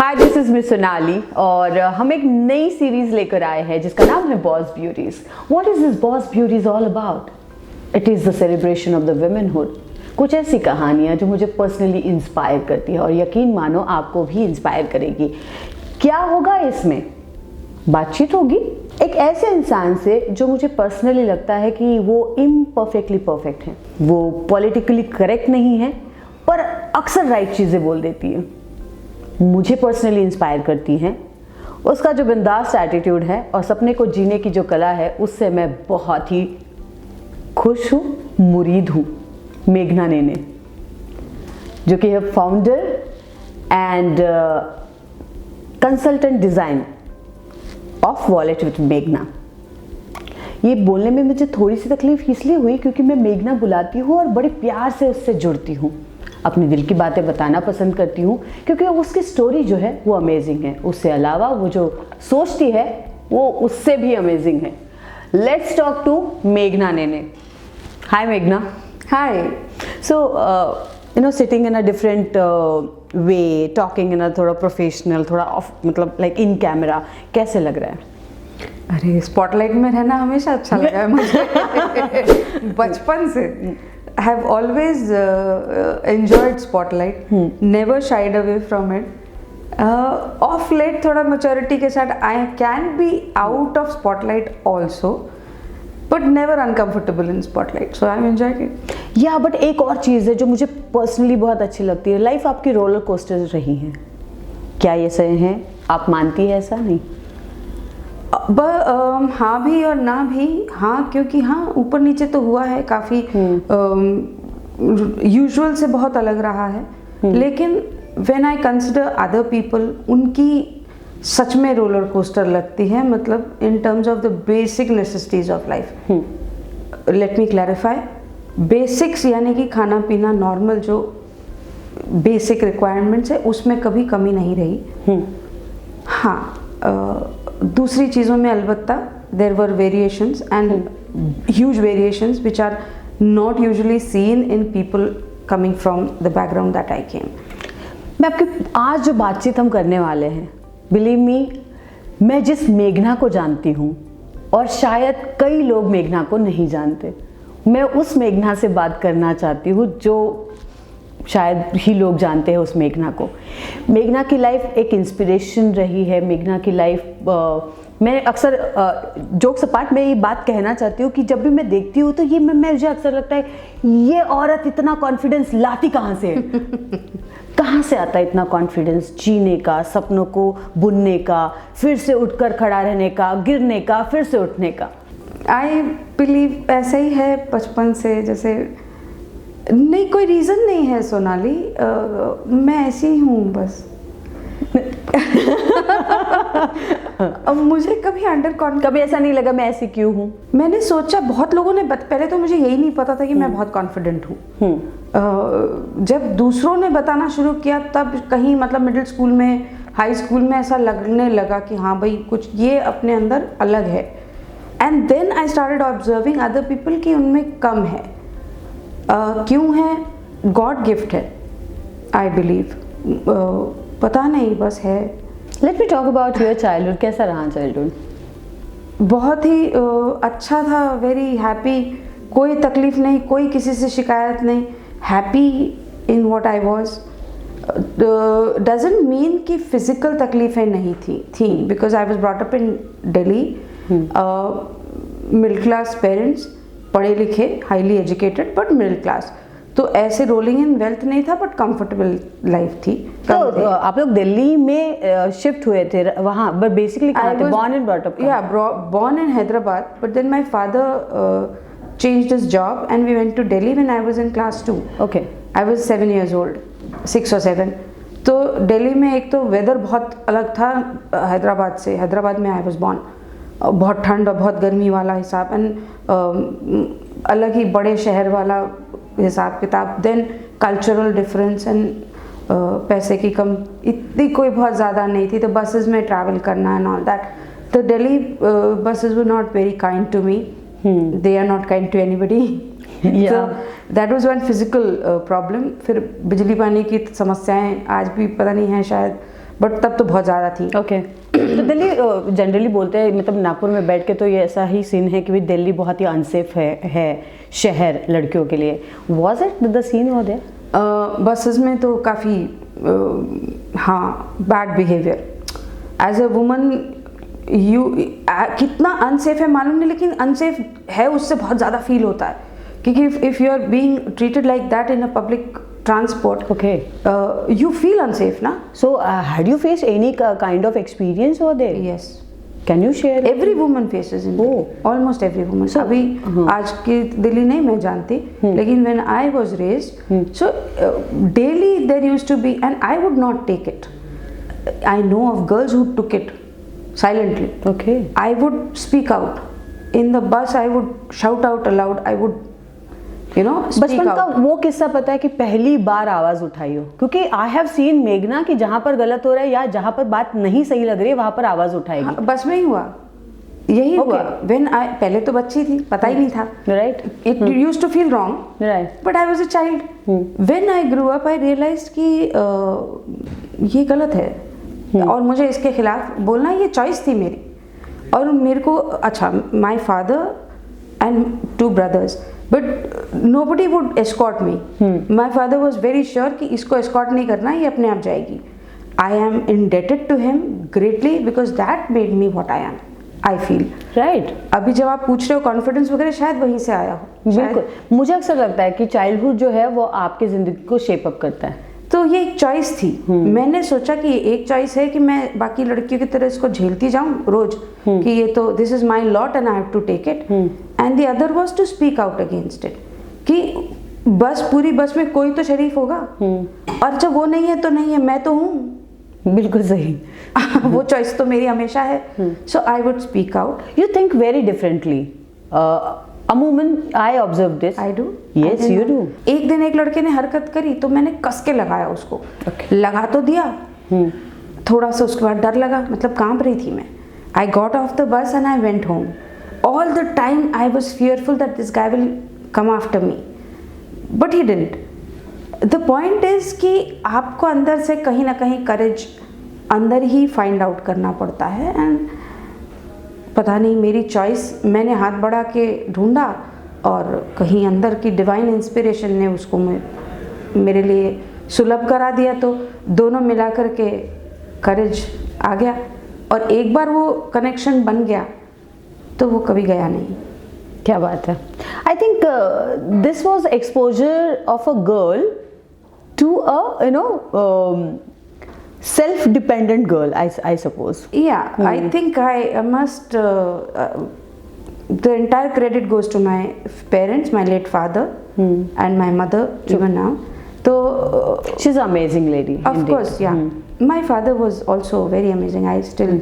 Hi, this is miss Sonali और हम एक नई सीरीज लेकर आए हैं जिसका नाम है Boss Beauties. What is this Boss Beauties all about? It is the celebration of the womanhood. कुछ ऐसी कहानियां जो मुझे पर्सनली इंस्पायर करती है और यकीन मानो आपको भी इंस्पायर करेगी। क्या होगा इसमें? बातचीत होगी एक ऐसे इंसान से जो मुझे पर्सनली लगता है कि वो इम्परफेक्टली परफेक्ट है। वो पॉलिटिकली करेक्ट नहीं है पर अक्सर राइट चीज़ें बोल देती है, मुझे पर्सनली इंस्पायर करती हैं। उसका जो बिंदास एटीट्यूड है और सपने को जीने की जो कला है, उससे मैं बहुत ही खुश हूँ, मुरीद हूँ। मेघना नेने, जो कि है founder and consultant design of wallet with मेघना। ये बोलने में मुझे थोड़ी सी तकलीफ इसलिए हुई क्योंकि मैं मेघना बुलाती हूँ और बड़े प्यार से उससे जुड़ती हूँ, अपने दिल की बातें बताना पसंद करती हूँ क्योंकि उसकी स्टोरी जो है वो अमेजिंग है। उससे अलावा वो जो सोचती है वो उससे भी अमेजिंग है। लेट्स टॉक टू मेघना नेने। हाय मेघना। Hi. So sitting in a different way, talking in a थोड़ा प्रोफेशनल, थोड़ा ऑफ, मतलब लाइक इन कैमरा, कैसे लग रहा है? अरे स्पॉटलाइट में रहना हमेशा अच्छा लगा है मुझे। बचपन से I have always enjoyed spotlight, never shied away from it. Of late थोड़ा maturity के साथ I can be out of spotlight also, but never uncomfortable in spotlight. So I'm enjoying it. या बट एक और चीज़ है जो मुझे पर्सनली बहुत अच्छी लगती है। लाइफ आपकी रोलर कोस्टर रही है, क्या ये सही है? आप मानती है ऐसा? नहीं हाँ भी और ना भी। हाँ, क्योंकि हाँ ऊपर नीचे तो हुआ है काफ़ी, यूजुअल से बहुत अलग रहा है। लेकिन when I consider other people, उनकी सच में रोलर कोस्टर लगती है, मतलब in terms of the basic necessities of life. Let me clarify, basics यानी कि खाना पीना, नॉर्मल जो बेसिक रिक्वायरमेंट्स है उसमें कभी कमी नहीं रही। हाँ, दूसरी चीज़ों में अलबत्ता there were variations and huge variations which are not usually seen in people coming from the background that I came. मैं आपकी आज जो बातचीत हम करने वाले हैं, बिलीव मी, मैं जिस मेघना को जानती हूँ और शायद कई लोग मेघना को नहीं जानते, मैं उस मेघना से बात करना चाहती हूँ जो शायद ही लोग जानते हैं उस मेघना को। मेघना की लाइफ एक इंस्पिरेशन रही है। मेघना की लाइफ मैं अक्सर जोक्स अपार्ट में ये बात कहना चाहती हूँ कि जब भी मैं देखती हूँ तो ये मुझे अक्सर लगता है ये औरत इतना कॉन्फिडेंस लाती कहाँ से है? कहाँ से आता है इतना कॉन्फिडेंस जीने का, सपनों को बुनने का, फिर से उठकर खड़ा रहने का, गिरने का, फिर से उठने का? आई बिलीव ऐसा ही है बचपन से। जैसे नहीं, कोई रीज़न नहीं है सोनाली, मैं ऐसी ही हूँ बस। अब मुझे कभी कभी ऐसा नहीं लगा मैं ऐसी क्यों हूँ? मैंने सोचा, बहुत लोगों ने पहले तो मुझे यही नहीं पता था कि मैं बहुत कॉन्फिडेंट हूँ। जब दूसरों ने बताना शुरू किया तब कहीं, मतलब मिडिल स्कूल में, हाई स्कूल में ऐसा लगने लगा कि हाँ भाई कुछ ये अपने अंदर अलग है। And then I started observing other people कि उनमें कम है। क्यों है? गॉड गिफ्ट है, आई बिलीव। पता नहीं, बस है। Let me talk about your childhood. कैसा रहा चाइल्डहुड? बहुत ही अच्छा था, वेरी हैप्पी। कोई तकलीफ नहीं, कोई किसी से शिकायत नहीं, happy in what I was. Doesn't mean कि फिजिकल तकलीफें नहीं थी because I was brought up in Delhi, middle class parents, पढ़े लिखे, highly educated but middle class. तो ऐसे रोलिंग इन वेल्थ नहीं था बट कंफर्टेबल लाइफ थी। तो आप लोग दिल्ली में शिफ्ट हुए थे वहाँ, but basically born and brought up? Yeah, born in Hyderabad, but then my father changed his job and we went to Delhi when I was in class 2. Okay. I was 7 years old, 6 or 7. तो दिल्ली में एक तो weather बहुत अलग था हैदराबाद से। हैदराबाद में आई was born, बहुत ठंड और बहुत गर्मी वाला हिसाब, एंड अलग ही बड़े शहर वाला हिसाब किताब। देन कल्चरल डिफरेंस एंड पैसे की कम इतनी कोई बहुत ज़्यादा नहीं थी, तो बसेस में ट्रैवल करना एंड ऑल दैट। तो Delhi buses were not very kind to me, they are not kind to anybody. So that was one physical problem. फिर बिजली पानी की समस्याएं आज भी पता नहीं है, शायद बट तब तो बहुत ज़्यादा थी। ओके तो दिल्ली जनरली बोलते हैं, मतलब नागपुर में बैठ के तो ये ऐसा ही सीन है कि भाई दिल्ली बहुत ही अनसेफ है शहर लड़कियों के लिए। Was it the scene over there? Buses में तो काफ़ी हाँ bad behaviour as a woman. You कितना अनसेफ है मालूम नहीं, लेकिन अनसेफ है उससे बहुत ज़्यादा फील होता है, क्योंकि if you are being treated like that in a public transport, Okay. You feel unsafe, na? So had you faced any kind of experience over there? Yes. Can you share? Every woman faces in Oh. almost every woman. So, अभी आज की दिल्ली नहीं मैं जानती, लेकिन when I was raised, so daily there used to be, and I would not take it. I know of girls who took it silently. Okay. I would speak out in the bus. I would shout out aloud. I would speak बचपन का out. वो किस्सा पता है कि पहली बार आवाज उठाई हो? क्योंकि आई हैव सीन मेघना कि जहां पर गलत हो रहा है या जहां पर बात नहीं सही लग रही है वहां पर आवाज उठाएगी। हाँ, बस में ही हुआ, यही Okay. हुआ। When I पहले तो बच्ची थी, पता ही नहीं था। Right It used to feel wrong, right but I was a child. When I grew up, I realized कि ये गलत है और मुझे इसके खिलाफ बोलना, ये चॉइस थी मेरी। और मेरे को अच्छा, my father and 2 brothers, but nobody would escort me. My father was very sure कि इसको escort नहीं करना, ये अपने आप जाएगी। I am indebted to him greatly because that made me what I am. I feel. Right अभी जब आप पूछ रहे हो कॉन्फिडेंस वगैरह, शायद वहीं से आया हो। बिल्कुल। मुझे अक्सर लगता है कि चाइल्डहुड जो है वो आपकी जिंदगी को शेप अप करता है। तो ये एक चॉइस थी। मैंने सोचा कि एक चॉइस है कि मैं बाकी लड़कियों की तरह इसको झेलती जाऊं रोज, कि ये तो this is my lot and I have to take it, and the other was to speak out against it, कि बस पूरी बस में कोई तो शरीफ होगा, और जब वो नहीं है तो नहीं है, मैं तो हूँ। बिल्कुल सही। वो चॉइस तो मेरी हमेशा है। So I would speak out. You think very differently. अमूमन I observe this. I do. Yes, you do. एक दिन एक लड़के ने हरकत करी तो मैंने कस के लगाया उसको। लगा तो दिया, थोड़ा सा उसके बाद डर लगा, मतलब कांप रही थी मैं। I got off the bus and I went home. All the time I was fearful that this guy will come after me, but he didn't. The point is कि आपको अंदर से कहीं ना कहीं करेज अंदर ही फाइंड आउट करना पड़ता है। एंड पता नहीं मेरी चॉइस, मैंने हाथ बढ़ा के ढूंढा और कहीं अंदर की डिवाइन इंस्पिरेशन ने उसको मेरे लिए सुलभ करा दिया, तो दोनों मिला कर के करेज आ गया। और एक बार वो कनेक्शन बन गया तो वो कभी गया नहीं। क्या बात है। I think this was exposure of a girl to a self dependent girl, I suppose. Yeah, I think I must the entire credit goes to my parents, my late father and my mother even now. So she's an amazing lady. Of indeed. course, yeah. My father was also very amazing. I still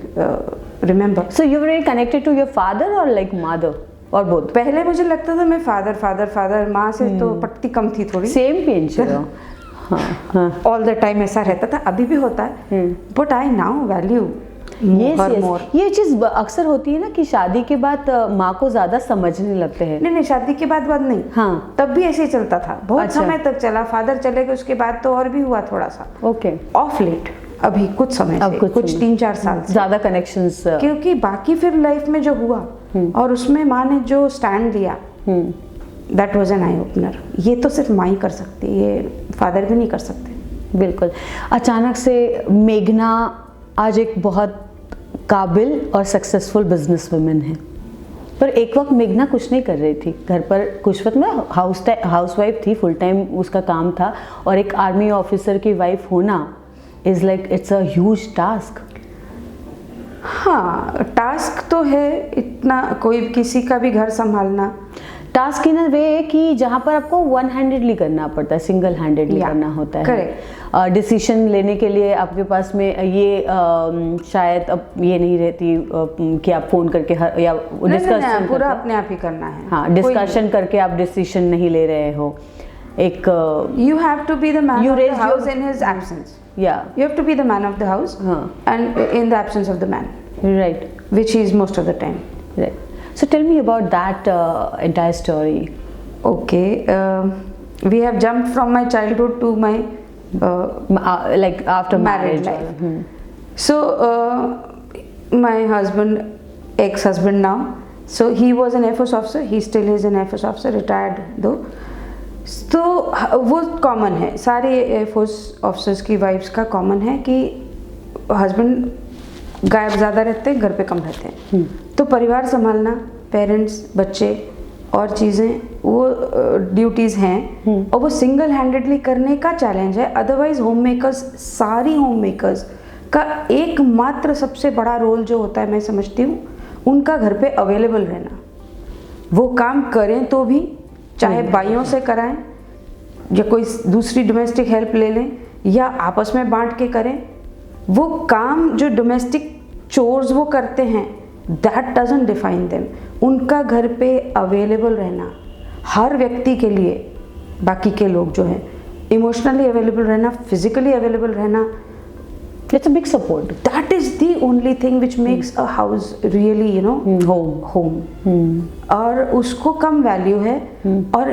remember. So you were very connected to your father or like mother or both? पहले मुझे लगता था मैं father, माँ से तो पटती कम थी थोड़ी। Same pinch. All the time ऐसा रहता था, अभी भी होता है, बट आई नाउ वैल्यू मोर। ये चीज अक्सर होती है ना कि शादी के बाद माँ को ज्यादा समझने लगते हैं। नहीं, शादी के बाद नहीं। हाँ, तब भी ऐसे ही चलता था, बहुत अच्छा। समय तक चला। फादर चले गए उसके बाद तो और भी हुआ थोड़ा सा। ओके। ऑफ लेट अभी कुछ समय से, कुछ 3-4 साल से ज्यादा कनेक्शंस, क्योंकि बाकी फिर लाइफ में जो हुआ और उसमें माँ ने जो स्टैंड लिया, that was an eye opener. ये तो सिर्फ माँ ही कर सकती है, ये फादर भी नहीं कर सकते। बिल्कुल। अचानक से मेघना आज एक बहुत काबिल और सक्सेसफुल बिजनेस वुमेन है, पर एक वक्त मेघना कुछ नहीं कर रही थी घर पर। कुछ वक्त में हाउस वाइफ थी, फुल टाइम उसका काम था, और एक आर्मी ऑफिसर की वाइफ होना is like it's a huge task. हाँ, टास्क तो है इतना, कोई किसी का भी घर संभालना। टास्क इन अ वे कि जहाँ पर आपको वन हैंडेडली करना पड़ता है, सिंगल हैंडेडली करना होता है। डिसीजन लेने के लिए आपके पास में ये शायद अब ये नहीं रहती कि आप फोन करके या डिस्कशन पूरा अपने आप ही करना है। हाँ, डिस्कशन करके आप डिसीजन नहीं ले रहे हो। एक you have to be the man of the house in his absence. या you have to be the man of the house and in the absence of the man, right, which he is most of the time. Right. So tell me about that entire story. Okay, we have jumped from my childhood to my like after married marriage. life. So my husband, ex-husband now, so he was an Air Force officer, he still is an Air Force officer, retired though. तो वो common है, सारे air force officers की wives का common है कि husband गायब ज़्यादा रहते हैं, घर पे कम रहते हैं। तो परिवार संभालना, पेरेंट्स, बच्चे और चीज़ें, वो ड्यूटीज़ हैं और वो सिंगल हैंडेडली करने का चैलेंज है। अदरवाइज होम मेकर्स, सारी होम मेकर्स का एकमात्र सबसे बड़ा रोल जो होता है, मैं समझती हूँ, उनका घर पे अवेलेबल रहना। वो काम करें तो भी, चाहे भाइयों से कराएं या कोई दूसरी डोमेस्टिक हेल्प ले लें या आपस में बांट के करें, वो काम जो डोमेस्टिक चोर्स वो करते हैं, दैट डजंट डिफाइन देम। उनका घर पे अवेलेबल रहना हर व्यक्ति के लिए, बाकी के लोग जो हैं इमोशनली अवेलेबल रहना, फिजिकली अवेलेबल रहना, It's a big support. that is the only thing which makes a house really, you know, home. और उसको कम वैल्यू है। और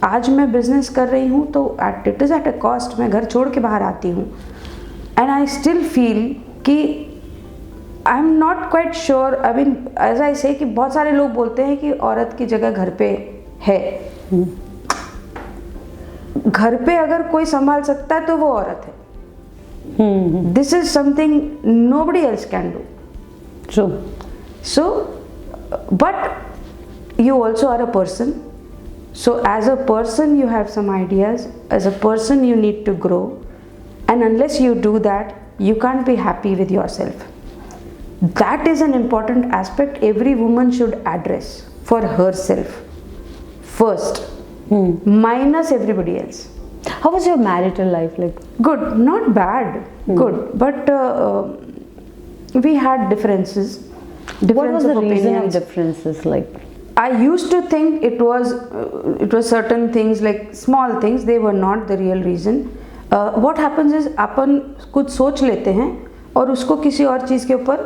आज मैं बिजनेस कर रही हूँ तो it is at a cost. मैं घर छोड़ के बाहर आती हूँ एंड आई स्टिल फील कि I am not quite sure. I mean as I say कि बहुत सारे लोग बोलते हैं कि औरत की जगह घर पे है। घर पे अगर कोई संभाल सकता है तो वो औरत है। This is something nobody else can do. True. So, but you also are a person. So as a person you have some ideas. As a person you need to grow. And unless you do that, you can't be happy with yourself. That is an important aspect every woman should address for herself first. Minus everybody else. How was your marital life like? Good, not bad, good, but we had differences. What was the of reason of opinions. differences like? I used to think it was certain things, like small things. They were not the real reason. What happens is अपन कुछ सोच लेते हैं और उसको किसी और चीज़ के ऊपर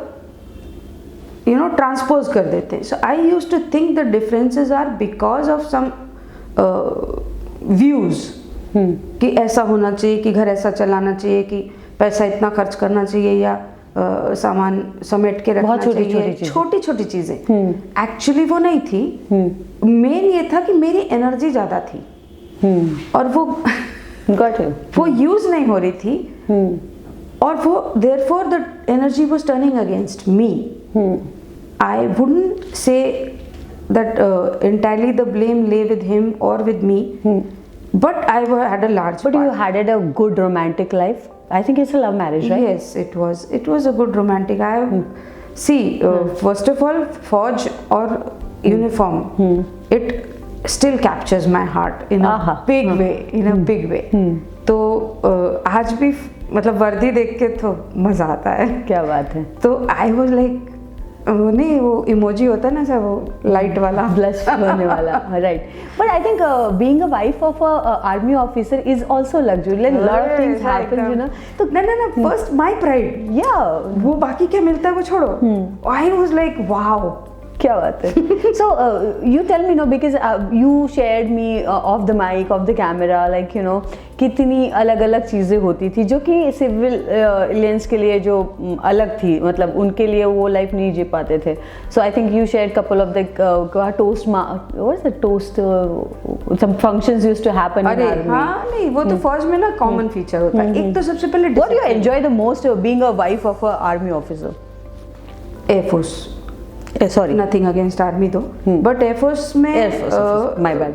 ट्रांसपोज कर देते हैं. So I used to think the differences are because of some views. कि ऐसा होना चाहिए, कि घर ऐसा चलाना चाहिए, कि पैसा इतना खर्च करना चाहिए, या सामान समेट के रखना चाहिए, छोटी छोटी चीजें. एक्चुअली वो नहीं थी. मेन ये था कि मेरी एनर्जी ज्यादा थी और वो यूज नहीं हो रही थी, और वो therefore the energy was turning against me. I wouldn't say that entirely the blame lay with him or with me. But I had a large part. But you had a good romantic life. I think it's a love marriage, right? Yes, it was. It was a good romantic. First of all, Fauj or uniform, it still captures my heart in a big way. In a big way. तो आज भी मतलब वर्दी देख के तो मजा आता है. क्या बात है. तो I was like, वो नहीं, वो इमोजी होता है ना सर, वो लाइट वाला, ब्लश होने वाला, right. But I think being a wife of a army officer is also luxury. Like lot of things happen, you know. तो ना फर्स्ट माय प्राइड, या वो बाकी क्या मिलता है वो छोड़ो. आई वाज लाइक वाओ, क्या बात है. So you tell me, no, because you shared me off the mic, off the camera, like you know, कितनी अलग अलग चीज़ें होती थी जो कि सिविल एलियंस के लिए जो अलग थी, मतलब उनके लिए वो लाइफ नहीं जी पाते थे. So I think you shared couple of the toast, what is the toast, some functions used to happen in army. हाँ नहीं, वो तो फौज में ना कॉमन फीचर होता है. एक तो सबसे पहले what you enjoy the most being a wife of a army officer? Air force. Sorry, nothing against army though, but air force में माय बैड.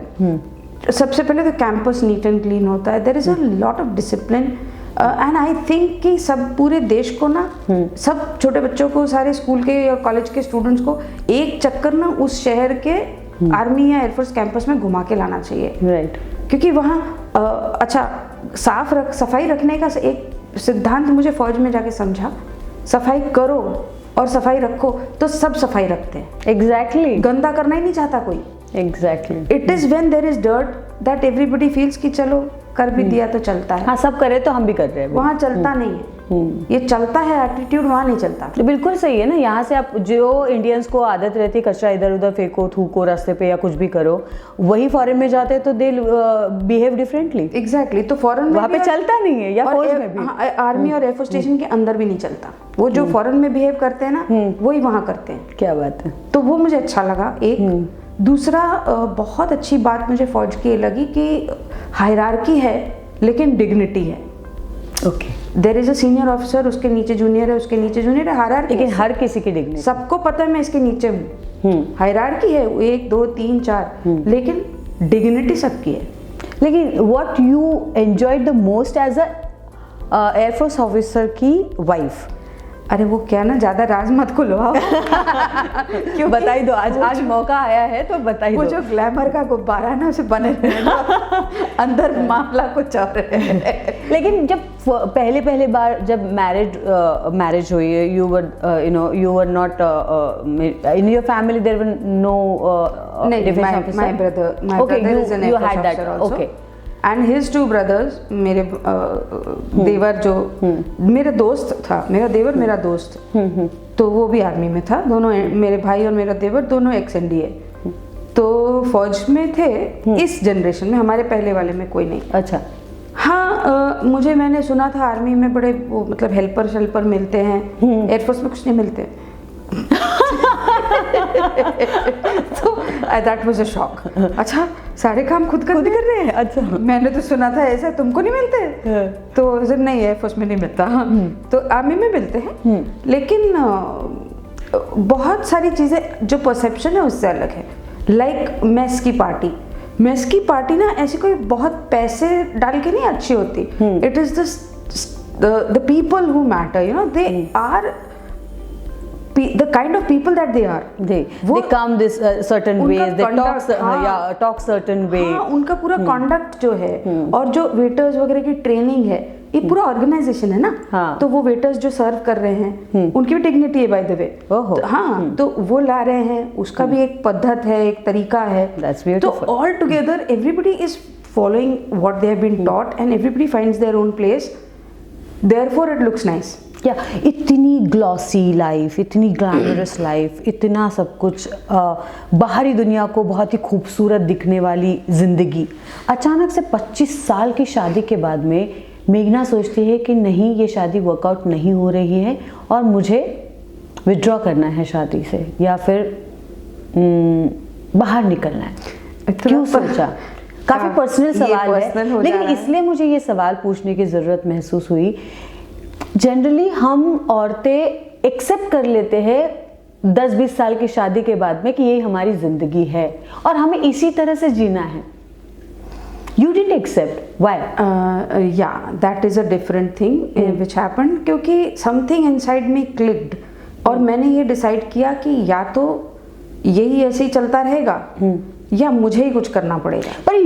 सबसे पहले तो कैंपस नीट एंड क्लीन होता है. There is a lot of discipline and I think कि सब पूरे देश को ना, सब छोटे बच्चों को, सारे स्कूल के या कॉलेज के स्टूडेंट्स को एक चक्कर ना उस शहर के आर्मी या एयरफोर्स कैंपस में घुमा के लाना चाहिए. राइट. क्योंकि वहाँ अच्छा सफाई रखने का एक सिद्धांत मुझे फौज में जाके समझा. सफाई करो और सफाई रखो तो सब सफाई रखते हैं. एग्जैक्टली. गंदा करना ही नहीं चाहता कोई. Exactly. It is when there is dirt that everybody feels कि चलो कर भी दिया तो चलता है. हाँ, सब करे तो हम भी कर रहे हैं. वहाँ चलता नहीं है. ये चलता है एटीट्यूड, वहाँ नहीं चलता। तो बिल्कुल सही है ना। यहाँ से आप जो इंडियंस को आदत रहती है कचरा इधर उधर फेंको, थूको रास्ते पे या कुछ भी करो, वही फॉरेन में जाते हैं तो दे बिहेव डिफरेंटली। एग्जैक्टली। तो फॉरेन में वहाँ पे चलता नहीं है, या फौज में भी। आर्मी और एयरफोर्स स्टेशन के अंदर भी नहीं चलता। वो जो फॉरेन में बिहेव करते हैं ना, वही वहाँ करते हैं। क्या बात है। तो वो मुझे अच्छा लगा। एक दूसरा बहुत अच्छी बात मुझे फौज की लगी कि हायरार्की है लेकिन डिग्निटी है। Okay. There is a senior officer, उसके नीचे जूनियर है, उसके नीचे जूनियर है, हायरार्की। लेकिन हर किसी की डिग्निटी, सबको पता है मैं इसके नीचे हूँ। हायरार्की है 1 2 3 4, लेकिन डिग्निटी सबकी है। लेकिन what you enjoyed the most as a air force officer की वाइफ? अरे वो क्या ना, ज्यादा राज मत खुलवाओ। क्यों? बताई दो, आज मौका आया है तो बताई दो। वो जो ग्लैमर का गुब्बारा है ना, उसे बने रहना, अंदर मामला कुछ और है। लेकिन जब पहले बार जब मैरिज हुई, you were not in your family, there were no defence officer? my brother is an you air had force that officer also. okay. And his 2 brothers, मेरे देवर जो मेरा दोस्त था, मेरा देवर मेरा दोस्त, तो वो भी आर्मी में था। दोनों मेरे भाई और मेरा देवर दोनों ex-NDA, तो फौज में थे। इस जनरेशन में, हमारे पहले वाले में कोई नहीं। अच्छा। हाँ, मैंने सुना था आर्मी में बड़े वो मतलब हेल्पर मिलते हैं, एयरफोर्स में कुछ नहीं मिलते। तो दैट वाज अ शॉक। अच्छा, सारे काम खुद कर रहे हैं? अच्छा, मैंने तो सुना था ऐसा तुमको नहीं मिलते। तो नहीं, एयरफोर्स में नहीं मिलता, तो आर्मी में मिलते हैं। लेकिन बहुत सारी चीजें जो परसेप्शन है उससे अलग है। लाइक मेस की पार्टी ना ऐसी कोई बहुत पैसे डाल के नहीं अच्छी होती। It is the people who matter, you know, they are the kind of people that they are. They come this certain ways, they talk certain way. हाँ, उनका पूरा conduct जो है, और जो waiters वगैरह की ट्रेनिंग है, ये पूरा ऑर्गेनाइजेशन है ना। हाँ. तो वो वेटर्स जो सर्व कर रहे हैं, उनकी भी डिग्निटी है बाय द वे। तो हाँ, तो वो ला रहे हैं, उसका भी एक पद्धत है, एक तरीका है। That's beautiful. तो all together everybody is following what they have been taught and everybody finds their own place, therefore it looks nice. क्या इतनी ग्लॉसी लाइफ, इतनी ग्लैमरस लाइफ, इतना सब कुछ, बाहरी दुनिया को बहुत ही खूबसूरत दिखने वाली जिंदगी, अचानक से 25 साल की शादी के बाद में मेघना सोचती है कि नहीं, ये शादी वर्कआउट नहीं हो रही है और मुझे विड्रॉ करना है शादी से, या फिर बाहर निकलना है। क्यों सोचा? काफी पर्सनल सवाल है, लेकिन इसलिए मुझे ये सवाल पूछने की जरूरत महसूस हुई। जनरली हम औरतें एक्सेप्ट कर लेते हैं 10-20 साल की शादी के बाद में कि ये हमारी जिंदगी है और हमें इसी तरह से जीना है। You didn't accept. Why? Yeah, that is a different thing which happened, क्योंकि something inside me clicked और मैंने ये डिसाइड किया कि या तो यही ऐसे ही चलता रहेगा या मुझे ही कुछ करना पड़ेगा। But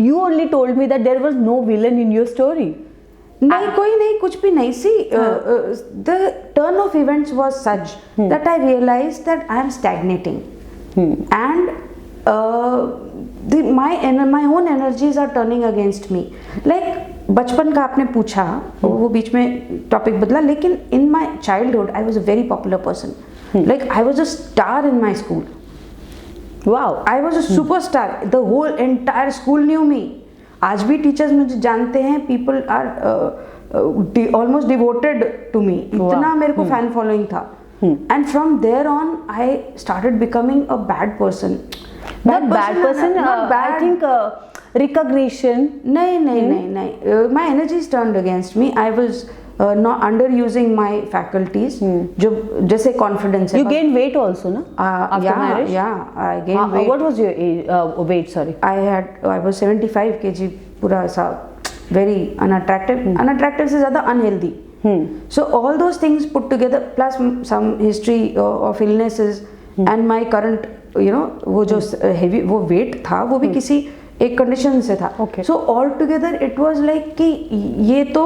you only told me that there was no villain in your story. नहीं, कोई नहीं, कुछ भी नहीं। सी the turn of events was such that I realized that I am stagnating and my own energies are turning against me. Like बचपन का आपने पूछा, वो बीच में टॉपिक बदला, लेकिन in my childhood I was a very popular person. Like I was a star in my school. Wow. I was a superstar. The whole entire school knew me. आज भी टीचर्स मुझे जानते हैं, people are almost devoted to me, इतना मेरे को fan following था। And from there on I started becoming a bad person. Bad person, I think recognition. नहीं, my energies turned against me. I was not underusing my faculties, जो जैसे confidence है। You gained weight also, ना? After marriage? Yeah, I gained weight. What was your weight? Sorry. I was 75 kg, पूरा ऐसा very unattractive. Unattractive से ज़्यादा unhealthy. So all those things put together, plus some history of illnesses and my current, you know, वो जो heavy वो weight था, वो भी किसी एक condition से था। So all together it was like कि ये तो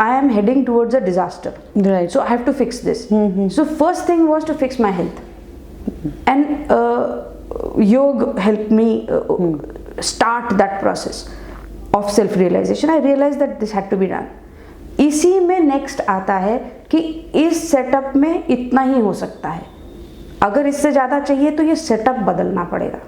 I am heading towards a disaster. Right. So I have to fix this. So first thing was to fix my health. And yoga helped me start that process of self-realization. I realized that this had to be done. इसी में next आता है कि इस setup में इतना ही हो सकता है, अगर इससे ज़्यादा चाहिए तो ये सेटअप बदलना पड़ेगा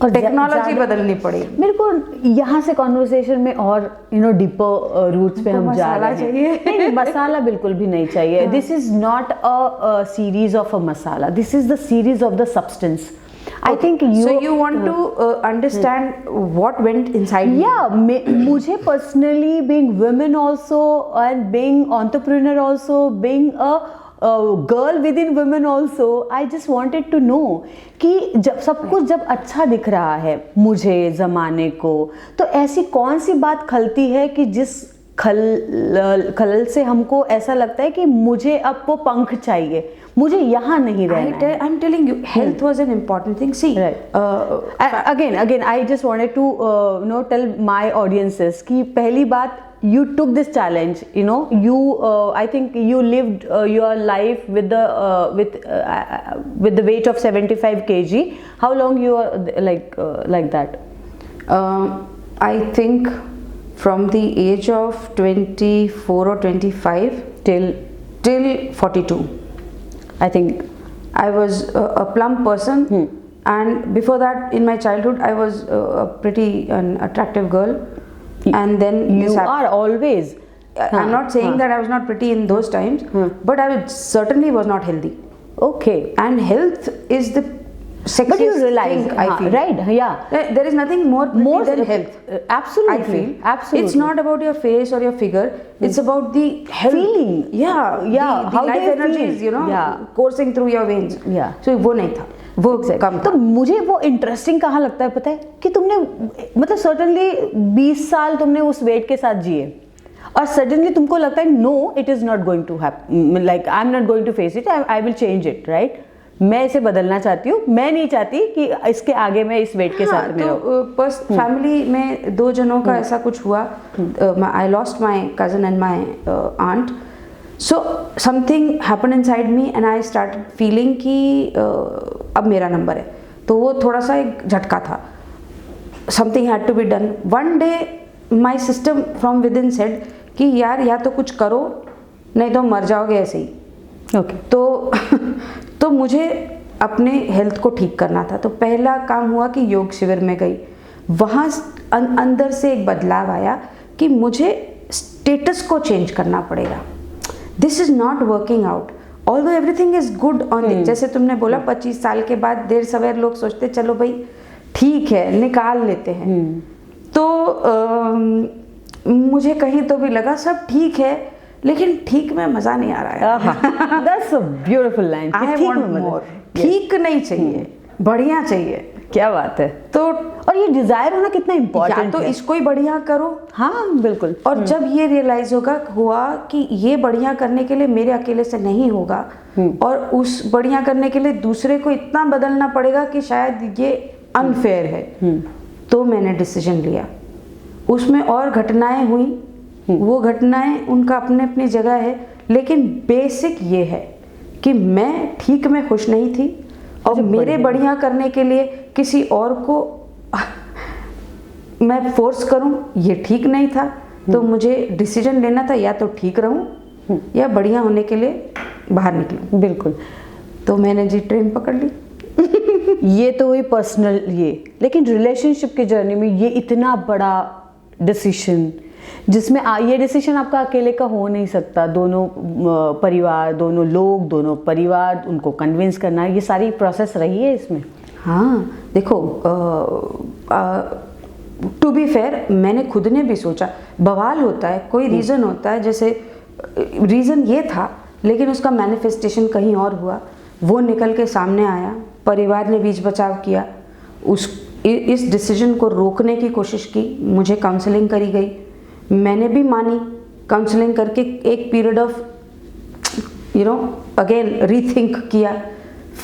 और टेक्नोलॉजी बदलनी पड़ेगी। मेरे को यहाँ से कॉन्वर्सेशन में और डीपर रूट्स पे हम जा रहे हैं। नहीं, मसाला बिल्कुल भी नहीं चाहिए। This is not a series of a masala, this is the series of the substance. I think so you want to understand what went inside me? Yeah, मुझे personally being women also and being entrepreneur also, being a girl within women also, I just wanted to know कि जब सब कुछ जब अच्छा दिख रहा है मुझे ज़माने को, तो ऐसी कौन सी बात खलती है कि जिस खलल से हमको ऐसा लगता है कि मुझे अब वो पंख चाहिए, मुझे यहाँ नहीं रहना है। I'm telling you, health was an important thing. See, again, I just wanted to tell my audiences कि pehli baat, you took this challenge. I think you lived your life with the weight of 75 kg. How long you are like that? I think from the age of 24 or 25 till 42. I think I was a plump person, and before that, in my childhood, I was a pretty attractive girl, and then you are always. I'm not saying that I was not pretty in those times, but I certainly was not healthy. Okay. And health is the sexiest but you realize, thing, I feel. Right? Yeah. There is nothing more pretty than health. Absolutely. I feel. Absolutely. It's not about your face or your figure. It's about the health. Feeling. Yeah. Yeah. The life energies, coursing through your veins. Yeah. So वो नहीं था, वो कम था। तो मुझे वो interesting कहाँ लगता है पता है कि तुमने मतलब सर्टेनली 20 साल तुमने उस वेट के साथ जिए और सडनली तुमको लगता है no it is not going to happen, like I am not going to face it, I will change it, right? मैं इसे बदलना चाहती हूँ, मैं नहीं चाहती कि इसके आगे मैं इस वेट के साथ में रहूं। फैमिली में 2 जनों का ऐसा कुछ हुआ। I lost my cousin and my aunt, so something happen inside me and I started feeling कि अब मेरा नंबर है। तो वो थोड़ा सा एक झटका था, something had to be done. One day my system from within said कि यार या तो कुछ करो नहीं तो मर जाओगे ऐसे ही। ओके। तो मुझे अपने हेल्थ को ठीक करना था, तो पहला काम हुआ कि योग शिविर में गई। वहाँ अंदर से एक बदलाव आया कि मुझे स्टेटस को चेंज करना पड़ेगा। This is not working out, although everything is good on. जैसे तुमने बोला 25 साल के बाद देर सवेर लोग सोचते चलो भाई ठीक है निकाल लेते हैं। तो मुझे कहीं तो भी लगा सब ठीक है लेकिन ठीक में मजा नहीं आ रहा है। That's a beautiful line. I want more. ठीक नहीं चाहिए, बढ़िया चाहिए। क्या बात है। तो और ये डिजायर होना कितना इम्पोर्टेंट है। तो इसको ही बढ़िया करो। हाँ बिल्कुल। और जब ये रियलाइज हुआ कि ये बढ़िया करने के लिए मेरे अकेले से नहीं होगा और उस बढ़िया करने के लिए दूसरे को इतना बदलना पड़ेगा कि शायद ये अनफेयर है, तो मैंने डिसीजन लिया। उसमें और घटनाएं हुई, वो घटनाएं उनका अपने अपनी जगह है, लेकिन बेसिक ये है कि मैं ठीक में खुश नहीं थी और मेरे बढ़िया करने के लिए किसी और को मैं फोर्स करूं ये ठीक नहीं था। तो मुझे डिसीजन लेना था, या तो ठीक रहूं या बढ़िया होने के लिए बाहर निकलूं। बिल्कुल। तो मैंने जी ट्रेन पकड़ ली। ये तो हुई पर्सनल ये, लेकिन रिलेशनशिप की जर्नी में ये इतना बड़ा डिसीजन जिसमें ये डिसीजन आपका अकेले का हो नहीं सकता। दोनों परिवार, दोनों लोग, दोनों परिवार, उनको कन्विंस करना, ये सारी प्रोसेस रही है इसमें। हाँ देखो, टू बी फेयर मैंने खुद ने भी सोचा बवाल होता है, कोई रीज़न होता है, जैसे रीज़न ये था लेकिन उसका मैनिफेस्टेशन कहीं और हुआ, वो निकल के सामने आया। परिवार ने बीच बचाव किया, इस डिसीजन को रोकने की कोशिश की, मुझे काउंसलिंग करी गई, मैंने भी मानी। काउंसलिंग करके एक पीरियड ऑफ अगेन रीथिंक किया,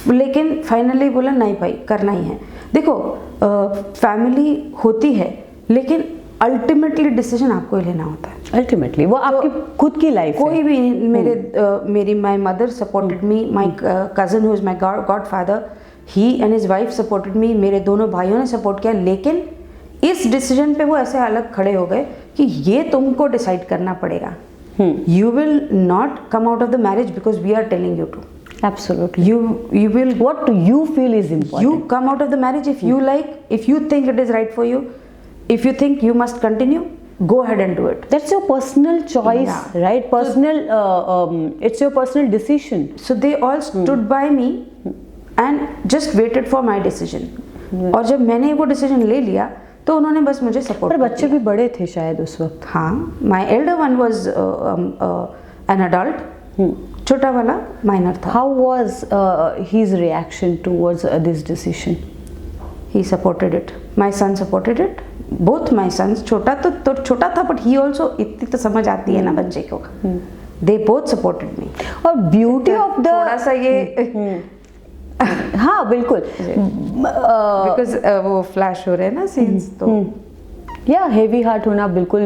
लेकिन फाइनली बोला नहीं भाई करना ही है। देखो फैमिली होती है लेकिन अल्टीमेटली डिसीजन आपको ही लेना होता है। अल्टीमेटली वो आपकी खुद की लाइफ है। कोई भी मेरी my mother supported me, my cousin who is my God father, he and his wife supported me, मेरे दोनों भाइयों ने सपोर्ट किया, लेकिन इस डिसीजन पे वो ऐसे अलग खड़े हो गए कि ये तुमको डिसाइड करना पड़ेगा. You will not come out of the marriage because we are telling you to. Absolutely. You will. What do you feel is important? You come out of the marriage if you like, if you think it is right for you, if you think you must continue, go ahead and do it. That's your personal choice, Yeah. right? Personal. It's your personal decision. So they all stood by me and just waited for my decision. और जब मैंने वो decision ले लिया तो उन्होंने बस मुझे सपोर्ट. पर बच्चे भी बड़े थे शायद उस वक्त. हाँ, my elder one was an adult. छोटा वाला माइनर था. How was his reaction towards this decision? He supported it. My son supported it. Both my sons. छोटा तो छोटा था, but he also, इतनी तो समझ आती है ना बच्चे को. They both supported me. और beauty of the थोड़ा सा ये हाँ बिल्कुल. because वो फ्लैश हो रहे हैं ना सीन्स तो. या हेवी हार्ट होना बिल्कुल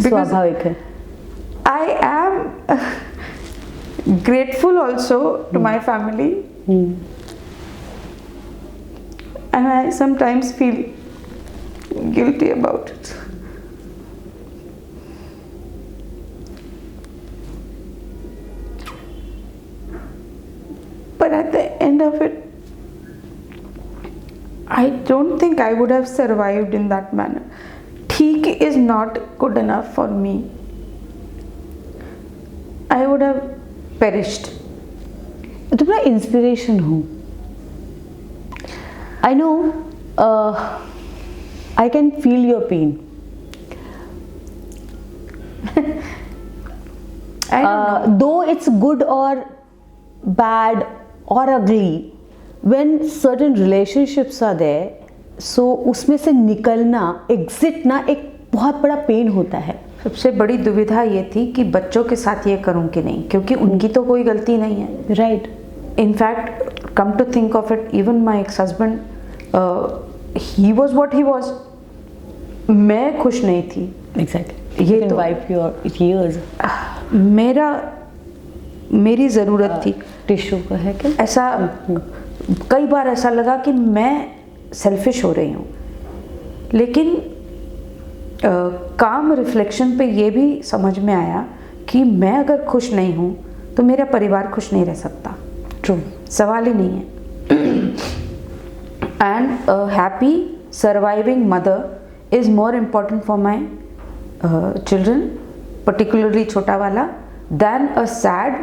स्वाभाविक है. I am grateful also to my family, and I sometimes feel guilty about it. But at the end of it, I don't think I would have survived in that manner. ठीक is not good enough for me. I would have perished. तुम्हारा inspiration हो. I know I can feel your pain. Though it's good or bad or ugly, when certain relationships are there, so उसमें से निकलना, exit ना, एक बहुत बड़ा pen होता है. सबसे बड़ी दुविधा ये थी कि बच्चों के साथ ये करूं कि नहीं, क्योंकि उनकी तो कोई गलती नहीं है. Right. In fact come to think of it, even my ex husband, he was what he was. मैं खुश नहीं थी. एग्जैक्टली. ये तो वाइप योर ईयर्स. मेरी ज़रूरत थी. टिश्यू का है क्या? ऐसा कई बार ऐसा लगा कि मैं सेल्फिश हो रही हूँ, लेकिन काम रिफ्लेक्शन पे ये भी समझ में आया कि मैं अगर खुश नहीं हूँ तो मेरा परिवार खुश नहीं रह सकता. ट्रू. सवाल ही नहीं है. And happy surviving mother is more important for my children, particularly छोटा वाला, than a sad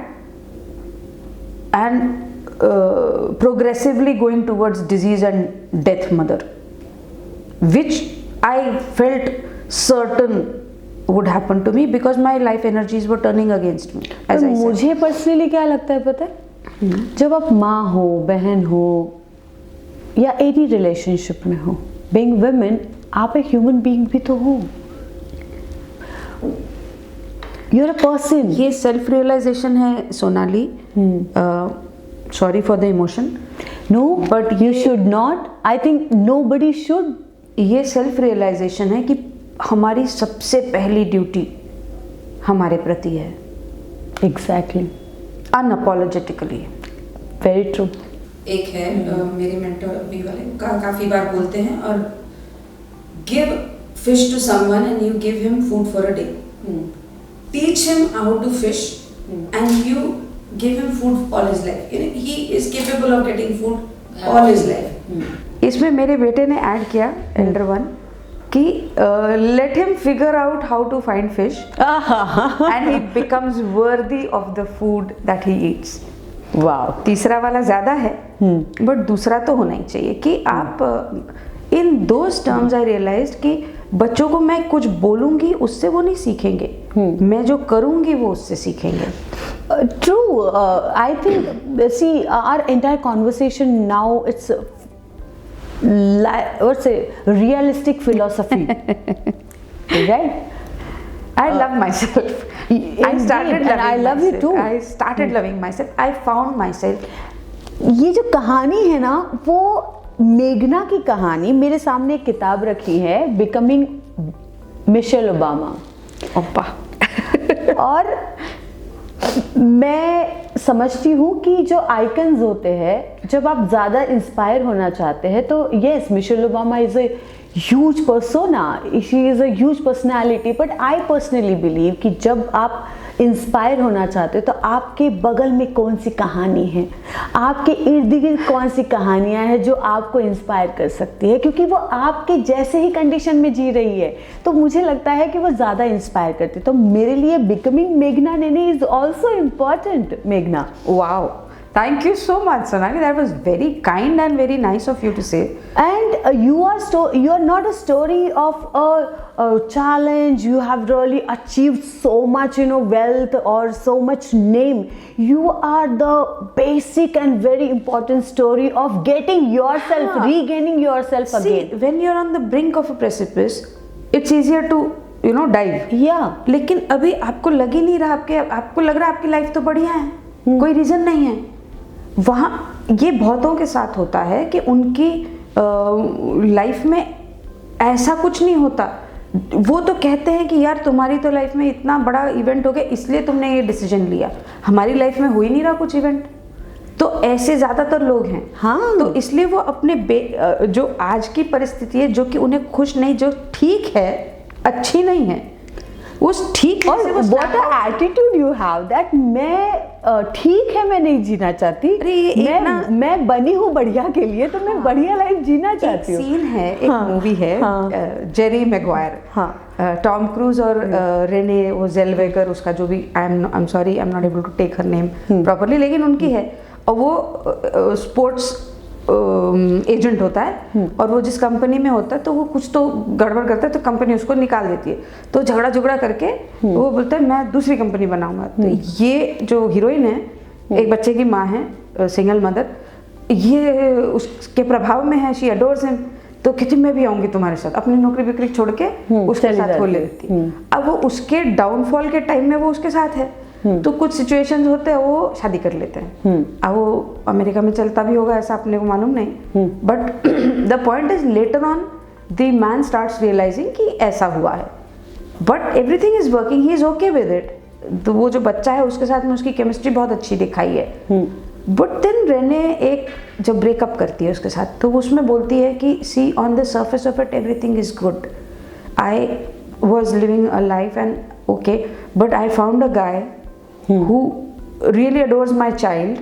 and progressively going towards disease and death mother, which I felt certain would happen to me because my life energies were turning against me, as I said. मुझे personally क्या लगता है पता है, जब आप माँ हो, बहन हो या एनी रिलेशनशिप में हो, बीइंग वुमेन, आप एक ह्यूमन बीइंग भी तो हो. You're a person. ये सेल्फ रियलाइजेशन है Sonali. Sorry for the emotion. No, but you should not. I think nobody should. ये सेल्फ रियलाइजेशन है कि हमारी सबसे पहली ड्यूटी हमारे प्रति है. Exactly. अनअपोलोजेटिकली. Very true. एक है मेरे मेंटर अभी वाले काफी बार बोलते हैं, और give fish to someone and you give him food for a day. Teach him how to fish, and you give him food all his life. You know, he is capable of getting food all his life. इसमें मेरे बेटे ने add किया, elder one, कि let him figure out how to find fish and he becomes worthy of the food that he eats. Wow. तीसरा वाला ज्यादा है, बट दूसरा तो होना ही चाहिए कि आप in those terms. I realised कि बच्चों को मैं कुछ बोलूंगी उससे वो नहीं सीखेंगे, मैं जो करूंगी वो उससे सीखेंगे. True. I think, see, our entire conversation now, it's what's it? Realistic philosophy, right? I love myself. I started loving and I love you myself. too. I started loving myself. I found myself. ये जो कहानी है ना, वो मेघना की कहानी. मेरे सामने एक किताब रखी है, बिकमिंग मिशेल ओबामा. ओपा. और मैं समझती हूँ कि जो आइकन्स होते हैं, जब आप ज़्यादा इंस्पायर होना चाहते हैं, तो yes, Michelle Obama is a huge persona, she is a huge personality, but I personally believe कि जब आप इंस्पायर होना चाहते हो तो आपके बगल में कौन सी कहानी है, आपके इर्द गिर्द कौन सी कहानियां हैं जो आपको इंस्पायर कर सकती है, क्योंकि वो आपके जैसे ही कंडीशन में जी रही है, तो मुझे लगता है कि वो ज़्यादा इंस्पायर करती है। तो मेरे लिए बिकमिंग मेघना नेने इज ऑल्सो इम्पॉर्टेंट। मेघना, Wow. Thank you so much, Sonali. That was very kind and very nice of you to say. and you are not a story of a challenge. You have really achieved so much, wealth or so much name. You are the basic and very important story of getting yourself, regaining yourself See, again. when you're on the brink of a precipice, it's easier to dive. Yeah. लेकिन अभी आपको लग ही नहीं रहा, आपको लग रहा है आपकी लाइफ तो बढ़िया है, कोई रीजन नहीं है। वहाँ ये बहुतों के साथ होता है कि उनकी लाइफ में ऐसा कुछ नहीं होता। वो तो कहते हैं कि यार तुम्हारी तो लाइफ में इतना बड़ा इवेंट हो गया इसलिए तुमने ये डिसीजन लिया, हमारी लाइफ में हो ही नहीं रहा कुछ इवेंट। तो ऐसे ज़्यादातर लोग हैं। हाँ। तो इसलिए वो अपने जो आज की परिस्थिति है, जो कि उन्हें खुश नहीं, जो ठीक है, अच्छी नहीं है, उस ठीक और what a attitude you have that मैं ठीक है, मैं नहीं जीना चाहती, अरे ये मैं बनी हूँ बढ़िया के लिए, तो मैं बढ़िया लाइफ जीना चाहती हूँ। सीन है, एक मूवी है, जेरी मैगवायर, टॉम क्रूज और रेने वो जेलवेगर, उसका जो भी I am sorry, I am not able to take her name properly, लेकिन उनकी है, और वो स्पोर्ट्स एजेंट होता है, और वो जिस कंपनी में होता है तो वो कुछ तो गड़बड़ करता है तो कंपनी उसको निकाल देती है। तो झगड़ा करके वो बोलता है मैं दूसरी कंपनी बनाऊंगा। तो ये जो हीरोइन है, एक बच्चे की माँ है, सिंगल मदर, ये उसके प्रभाव में है, शी अडोर्स हिम, तो कहती मैं भी आऊंगी तुम्हारे साथ, अपनी नौकरी बिक्री छोड़ के उसके साथ हो लेती। अब वो उसके डाउनफॉल के टाइम में वो उसके साथ है, तो कुछ सिचुएशंस होते हैं वो शादी कर लेते हैं। अब वो अमेरिका में चलता भी होगा ऐसा अपने को मालूम नहीं, but the point is later on the man starts realising कि ऐसा हुआ है, but everything is working, he is okay with it. तो वो जो बच्चा है उसके साथ में उसकी केमिस्ट्री बहुत अच्छी दिखाई है। बट देन रेने एक जब ब्रेकअप करती है उसके साथ, तो वो उसमें बोलती है कि see on the surface of it everything is good, I was living a life and okay, but I found a guy who really adores my child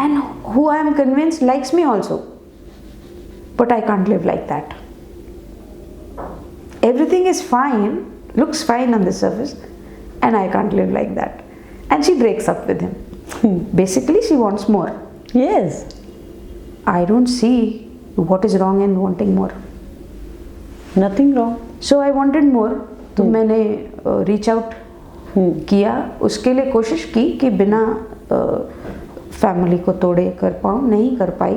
and who I am convinced likes me also, but I can't live like that. Everything is fine, looks fine on the surface, and I can't live like that, and she breaks up with him. Basically she wants more. Yes. I don't see what is wrong in wanting more. Nothing wrong. So I wanted more, तो मैंने reach out किया, उसके लिए कोशिश की कि बिना family को तोड़े कर पाऊँ, नहीं कर पाई।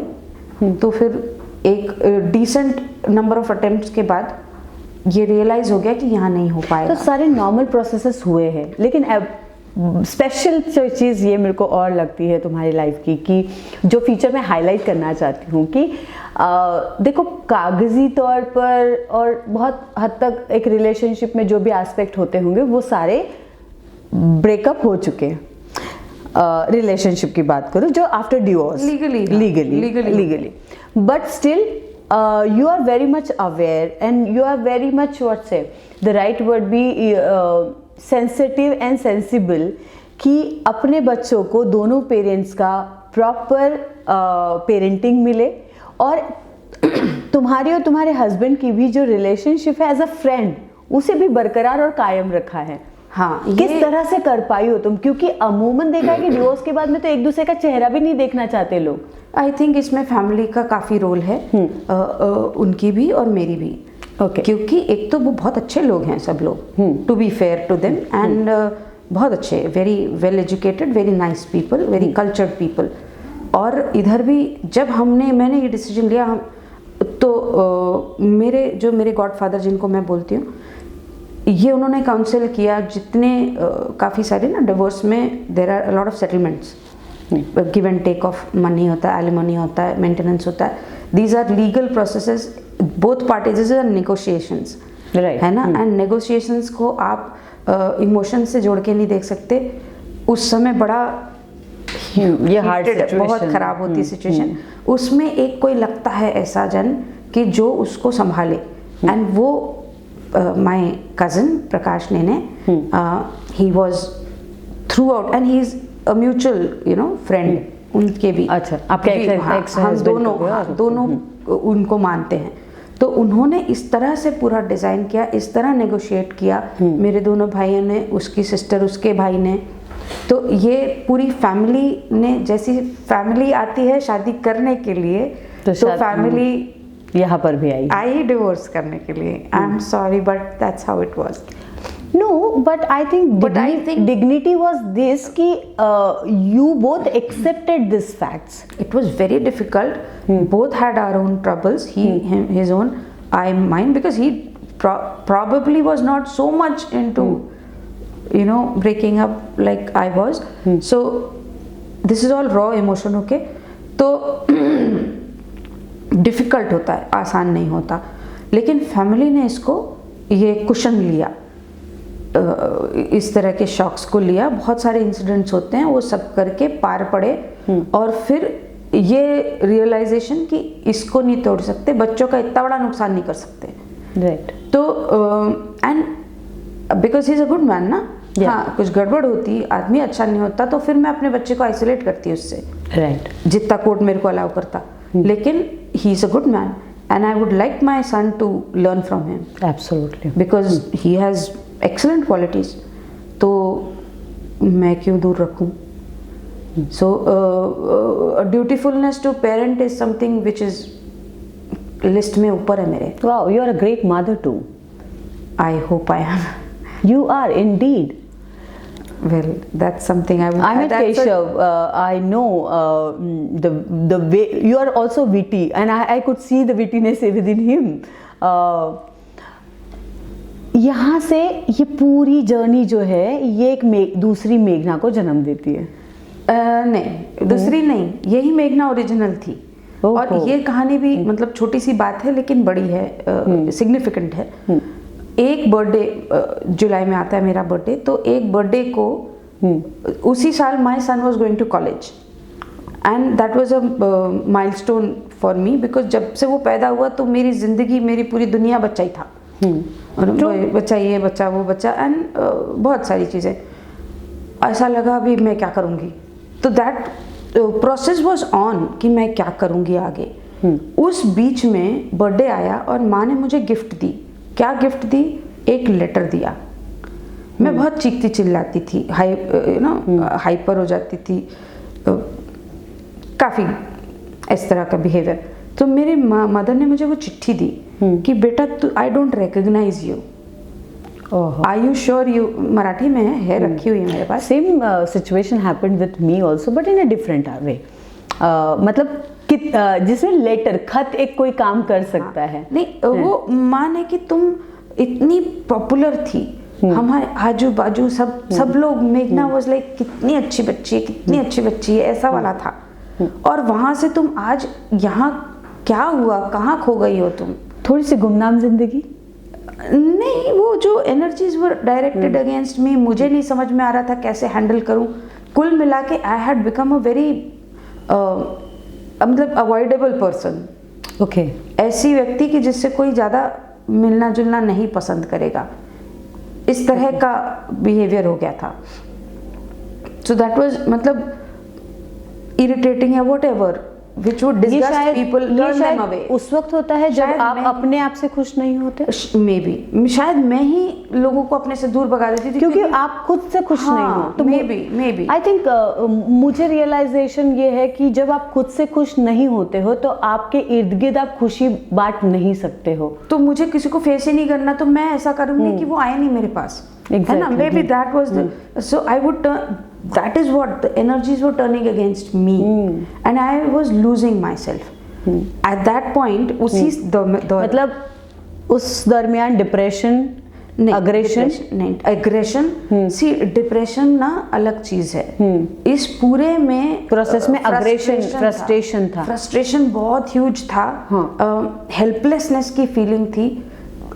तो फिर एक डिसेंट नंबर ऑफ अटेम्प्ट्स के बाद ये रियलाइज हो गया कि यहाँ नहीं हो पाएगा। तो सारे नॉर्मल प्रोसेसेस हुए हैं, लेकिन अब स्पेशल चीज़ ये मेरे को और लगती है तुम्हारी लाइफ की, कि जो फीचर मैं हाईलाइट करना चाहती हूँ कि देखो, कागजी तौर पर और बहुत हद तक एक रिलेशनशिप में जो भी एस्पेक्ट होते होंगे वो सारे ब्रेकअप हो चुके हैं। रिलेशनशिप की बात करूं जो after divorce, legally, but still you are very much aware and you are very much, what say, the right word be sensitive and sensible कि अपने बच्चों को दोनों पेरेंट्स का प्रॉपर पेरेंटिंग मिले, और तुम्हारी और तुम्हारे हस्बैंड की भी जो रिलेशनशिप है एज अ फ्रेंड, उसे भी बरकरार और कायम रखा है। हाँ, किस तरह से कर पाई हो तुम? क्योंकि अमूमन देखा है कि डिवोर्स के बाद में तो एक दूसरे का चेहरा भी नहीं देखना चाहते लोग। आई थिंक इसमें फैमिली का काफ़ी रोल है, उनकी भी और मेरी भी। Okay. क्योंकि एक तो वो बहुत अच्छे लोग हैं सब लोग, to be fair to them, and बहुत अच्छे, very well educated, very nice people, very cultured people. और इधर भी जब मैंने ये डिसीजन लिया, तो मेरे गॉडफादर जिनको मैं बोलती हूँ, ये उन्होंने काउंसिल किया। जितने काफ़ी सारे ना डिवोर्स में there are a lot of settlements, give and take of money होता है, एलिमनी होता है, मेंटेनेंस होता है। These are legal processes, both parties are negotiations, है ना। एंड नेगोशिएशंस को आप इमोशन से जोड़ के नहीं देख सकते। उस समय बड़ा ये हार्ड सिचुएशन, बहुत खराब होती है सिचुएशन। उसमें एक कोई लगता है ऐसा जन कि जो उसको संभाले, एंड वो my cousin Prakash Nene, he was through out and he is a mutual friend उनके भी। अच्छा, आपके हम दोनों उनको मानते हैं। तो उन्होंने इस तरह से पूरा डिज़ाइन किया, इस तरह नेगोशिएट किया, मेरे दोनों भाइयों ने, उसकी सिस्टर, उसके भाई ने। तो ये पूरी फैमिली ने, जैसी फैमिली आती है शादी करने के लिए, तो फैमिली यहाँ पर भी आई डिवोर्स करने के लिए। आई am sorry but that's how it was. No, but I think dignity was this कि you both accepted these facts. It was very difficult. Both had our own troubles. His own, I mine, because he probably was not so much into breaking up like I was. So this is all raw emotion, okay? तो difficult होता है, आसान नहीं होता, लेकिन family ने इसको ये कुशन लिया, इस तरह के शॉक्स को लिया। बहुत सारे इंसिडेंट्स होते हैं, वो सब करके पार पड़े और फिर ये रियलाइजेशन कि इसको नहीं तोड़ सकते, बच्चों का इतना बड़ा नुकसान नहीं कर सकते। राइट। तो and because he is a good man ना। हाँ, कुछ गड़बड़ होती, आदमी अच्छा नहीं होता, तो फिर मैं अपने बच्चे को आइसोलेट करती उससे, राइट, जितना कोर्ट मेरे को अलाउ करता। लेकिन he is a good man and I would like my son to learn from him. Absolutely. Because he has excellent qualities, तो मैं क्यों दूर रखूं? So dutifulness to parent is something which is list में ऊपर है मेरे। Wow, you are a great mother too. I hope I am. You are indeed. Well, that's something I would. I met Keshav. I know the way you are also witty, and I could see the wittiness within him. यहाँ से ये पूरी journey जो है, ये एक दूसरी मेघना को जन्म देती है। नहीं, दूसरी नहीं, यही मेघना ओरिजिनल थी। और ये कहानी भी मतलब छोटी सी बात है लेकिन बड़ी है, सिग्निफिकेंट है। एक बर्थडे जुलाई में आता है मेरा बर्थडे, तो एक बर्थडे को उसी साल my son was going to college and that was a milestone for me, because जब से वो पैदा हुआ तो मेरी जिंदगी, मेरी पूरी दुनिया बच्चा ही था। और बच्चा ये, बच्चा वो, बच्चा एंड बहुत सारी चीज़ें। ऐसा लगा अभी मैं क्या करूँगी, तो दैट प्रोसेस वाज ऑन कि मैं क्या करूँगी आगे। उस बीच में बर्थडे आया और माँ ने मुझे गिफ्ट दी। क्या गिफ्ट दी? एक लेटर दिया। मैं बहुत चीखती चिल्लाती थी, हाइपर हो जाती थी, काफ़ी इस तरह का बिहेवियर। तो मेरे मदर ने मुझे वो चिट्ठी दी कि बेटा तू, I don't recognize you, are you sure you, Marathi में है रखी हुई है मेरे पास। Same situation happened with me also, but in a different way. मतलब जिसमें लेटर, खत एक कोई काम कर सकता है। नहीं, वो माने कि तुम इतनी पॉपुलर थी, हमारे आजू बाजू सब लोग, मेघना वाज लाइक कितनी अच्छी बच्ची है, कितनी अच्छी बच्ची है, ऐसा वाला था। और वहां से तुम आज यहाँ क्या हुआ, कहाँ खो गई हो तुम? थोड़ी सी गुमनाम जिंदगी। नहीं, वो जो एनर्जीज वर डायरेक्टेड अगेंस्ट मी, मुझे नहीं समझ में आ रहा था कैसे हैंडल करूं। कुल मिला के I had become a very मतलब अवॉइडेबल पर्सन। ओके। ऐसी व्यक्ति कि जिससे कोई ज़्यादा मिलना जुलना नहीं पसंद करेगा, इस तरह का बिहेवियर हो गया था। सो दैट वाज मतलब इरिटेटिंग या what ever which would disgust people, turn them away. उस वक्त होता है जब आप अपने आप से खुश नहीं होते। Maybe, शायद मैं ही लोगों को अपने से दूर भगा देती थी क्योंकि आप खुद से खुश नहीं हो। तो maybe I think मुझे रियलाइजेशन ये है कि जब आप खुद से खुश नहीं होते हो तो आपके इर्द गिर्द आप खुशी बांट नहीं सकते हो। तो मुझे किसी को फेस ही नहीं करना, तो मैं ऐसा करूंगी कि वो आए नहीं मेरे पास, है ना। Maybe that was the, so I would turn, that is what the energies were turning against me, and I was losing myself at that point. उसी मतलब उस दरमियान डिप्रेशन, अग्रेशन नहीं, एग्रेशन, सी डिप्रेशन ना अलग चीज है। इस पूरे में प्रोसेस में अग्रेशन, फ्रस्ट्रेशन बहुत ह्यूज था। हेल्पलेसनेस की फीलिंग थी,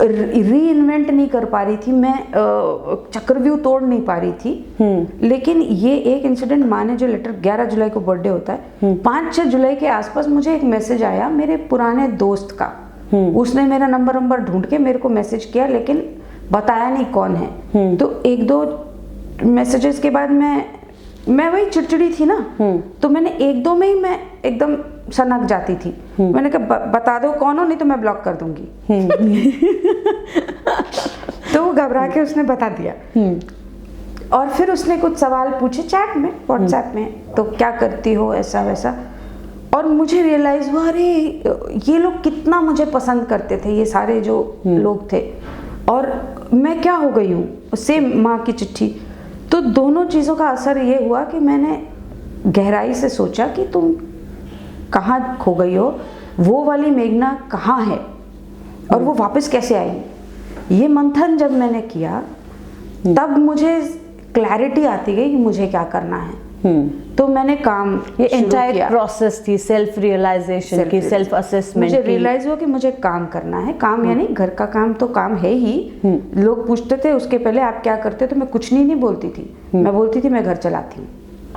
री-इन्वेंट नहीं कर पा रही थी मैं, चक्रव्यूह तोड़ नहीं पा रही थी। लेकिन ये एक इंसिडेंट, माँ ने जो लेटर, 11 जुलाई को बर्थडे होता है, 5-6 जुलाई के आसपास मुझे एक मैसेज आया मेरे पुराने दोस्त का, उसने मेरा नंबर ढूंढ के मेरे को मैसेज किया, लेकिन बताया नहीं कौन है। तो एक दो मैसेजेस के बाद मैं वही चिड़चिड़ी थी ना, तो मैंने एक दो में ही मैं एकदम सनक जाती थी। मैंने कहा बता दो कौन हो, नहीं तो मैं ब्लॉक कर दूंगी। तो वो घबरा के उसने बता दिया। और फिर उसने कुछ सवाल पूछे चैट में, व्हाट्सएप में, तो क्या करती हो ऐसा वैसा। और मुझे रियलाइज हुआ, अरे ये लोग कितना मुझे पसंद करते थे, ये सारे जो लोग थे, और मैं क्या हो गई हूँ, सेम माँ की चिट्ठी। तो दोनों चीज़ों का असर ये हुआ कि मैंने गहराई से सोचा कि तुम कहाँ खो गई हो, वो वाली मेघना कहाँ है और वो वापस कैसे आई। ये मंथन जब मैंने किया तब मुझे क्लैरिटी आती गई कि मुझे क्या करना है। तो मैंने काम ये एंटायर प्रोसेस थी सेल्फ रियलाइजेशन की, सेल्फ असेसमेंट मुझे रियलाइज हुआ कि मुझे काम करना है। काम यानी घर का काम तो काम है ही। लोग पूछते थे उसके पहले आप क्या करते हो, तो मैं कुछ नहीं बोलती थी। मैं बोलती थी मैं घर चलाती हूँ।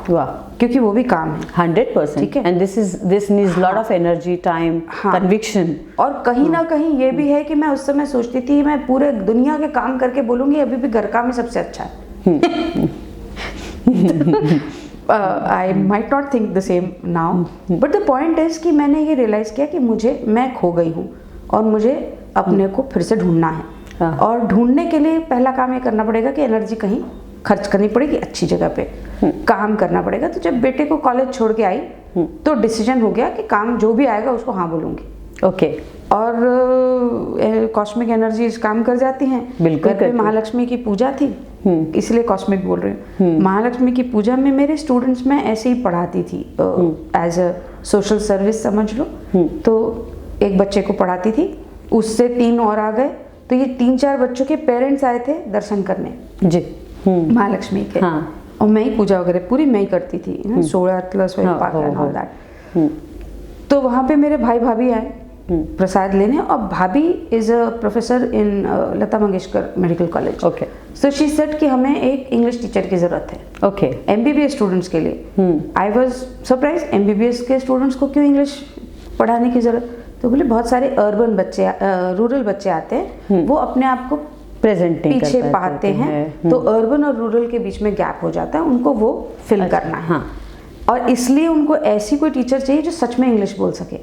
वाह, क्योंकि वो भी काम है 100%। ठीक है। And this needs lot of energy, time, conviction. और कहीं ना कहीं ये भी है कि मैं उस समय सोचती थी मैं पूरे दुनिया के काम करके बोलूंगी अभी भी घर काम ही सबसे अच्छा है। I might not think the same now, but the point is कि मैंने ये रियलाइज किया कि मैं खो गई हूँ और मुझे अपने को फिर से ढूंढना है। और ढूंढने के लिए पहला काम ये करना पड़ेगा कि एनर्जी कहीं खर्च करनी पड़ेगी, अच्छी जगह पे काम करना पड़ेगा। तो जब बेटे को कॉलेज छोड़ के आई तो डिसीजन हो गया कि काम जो भी आएगा उसको हाँ बोलूँगी। ओके। और कॉस्मिक एनर्जीज काम कर जाती हैं। बिल्कुल। घर पे महालक्ष्मी की पूजा थी, इसलिए कॉस्मिक बोल रही हूँ। महालक्ष्मी की पूजा में मेरे स्टूडेंट्स में ऐसे ही पढ़ाती थी, एज अ सोशल सर्विस समझ लो। तो एक बच्चे को पढ़ाती थी, उससे 3 और आ गए, तो ये 3-4 बच्चों के पेरेंट्स आए थे दर्शन करने जी महालक्ष्मी के। हाँ। और मैं ही पूजा वगैरह पूरी मैं ही करती थी, 16 प्लस तो वहाँ पे मेरे भाई भाभी आए प्रसाद लेने, और भाभी is a professor in Lata Mangeshkar medical college. Okay. So she said कि हमें एक इंग्लिश टीचर की जरूरत है। ओके। एमबीबीएस स्टूडेंट्स के लिए। आई वाज सरप्राइज, एमबीबीएस के स्टूडेंट्स को क्यों इंग्लिश पढ़ाने की जरूरत। तो बोले बहुत सारे अर्बन बच्चे, रूरल बच्चे आते हैं, वो अपने आप को प्रेजेंटिंग पीछे पाते हैं, तो अर्बन और रूरल के बीच में गैप हो जाता है, उनको वो फिल करना है। और इसलिए उनको ऐसी कोई टीचर चाहिए जो सच में इंग्लिश बोल सके।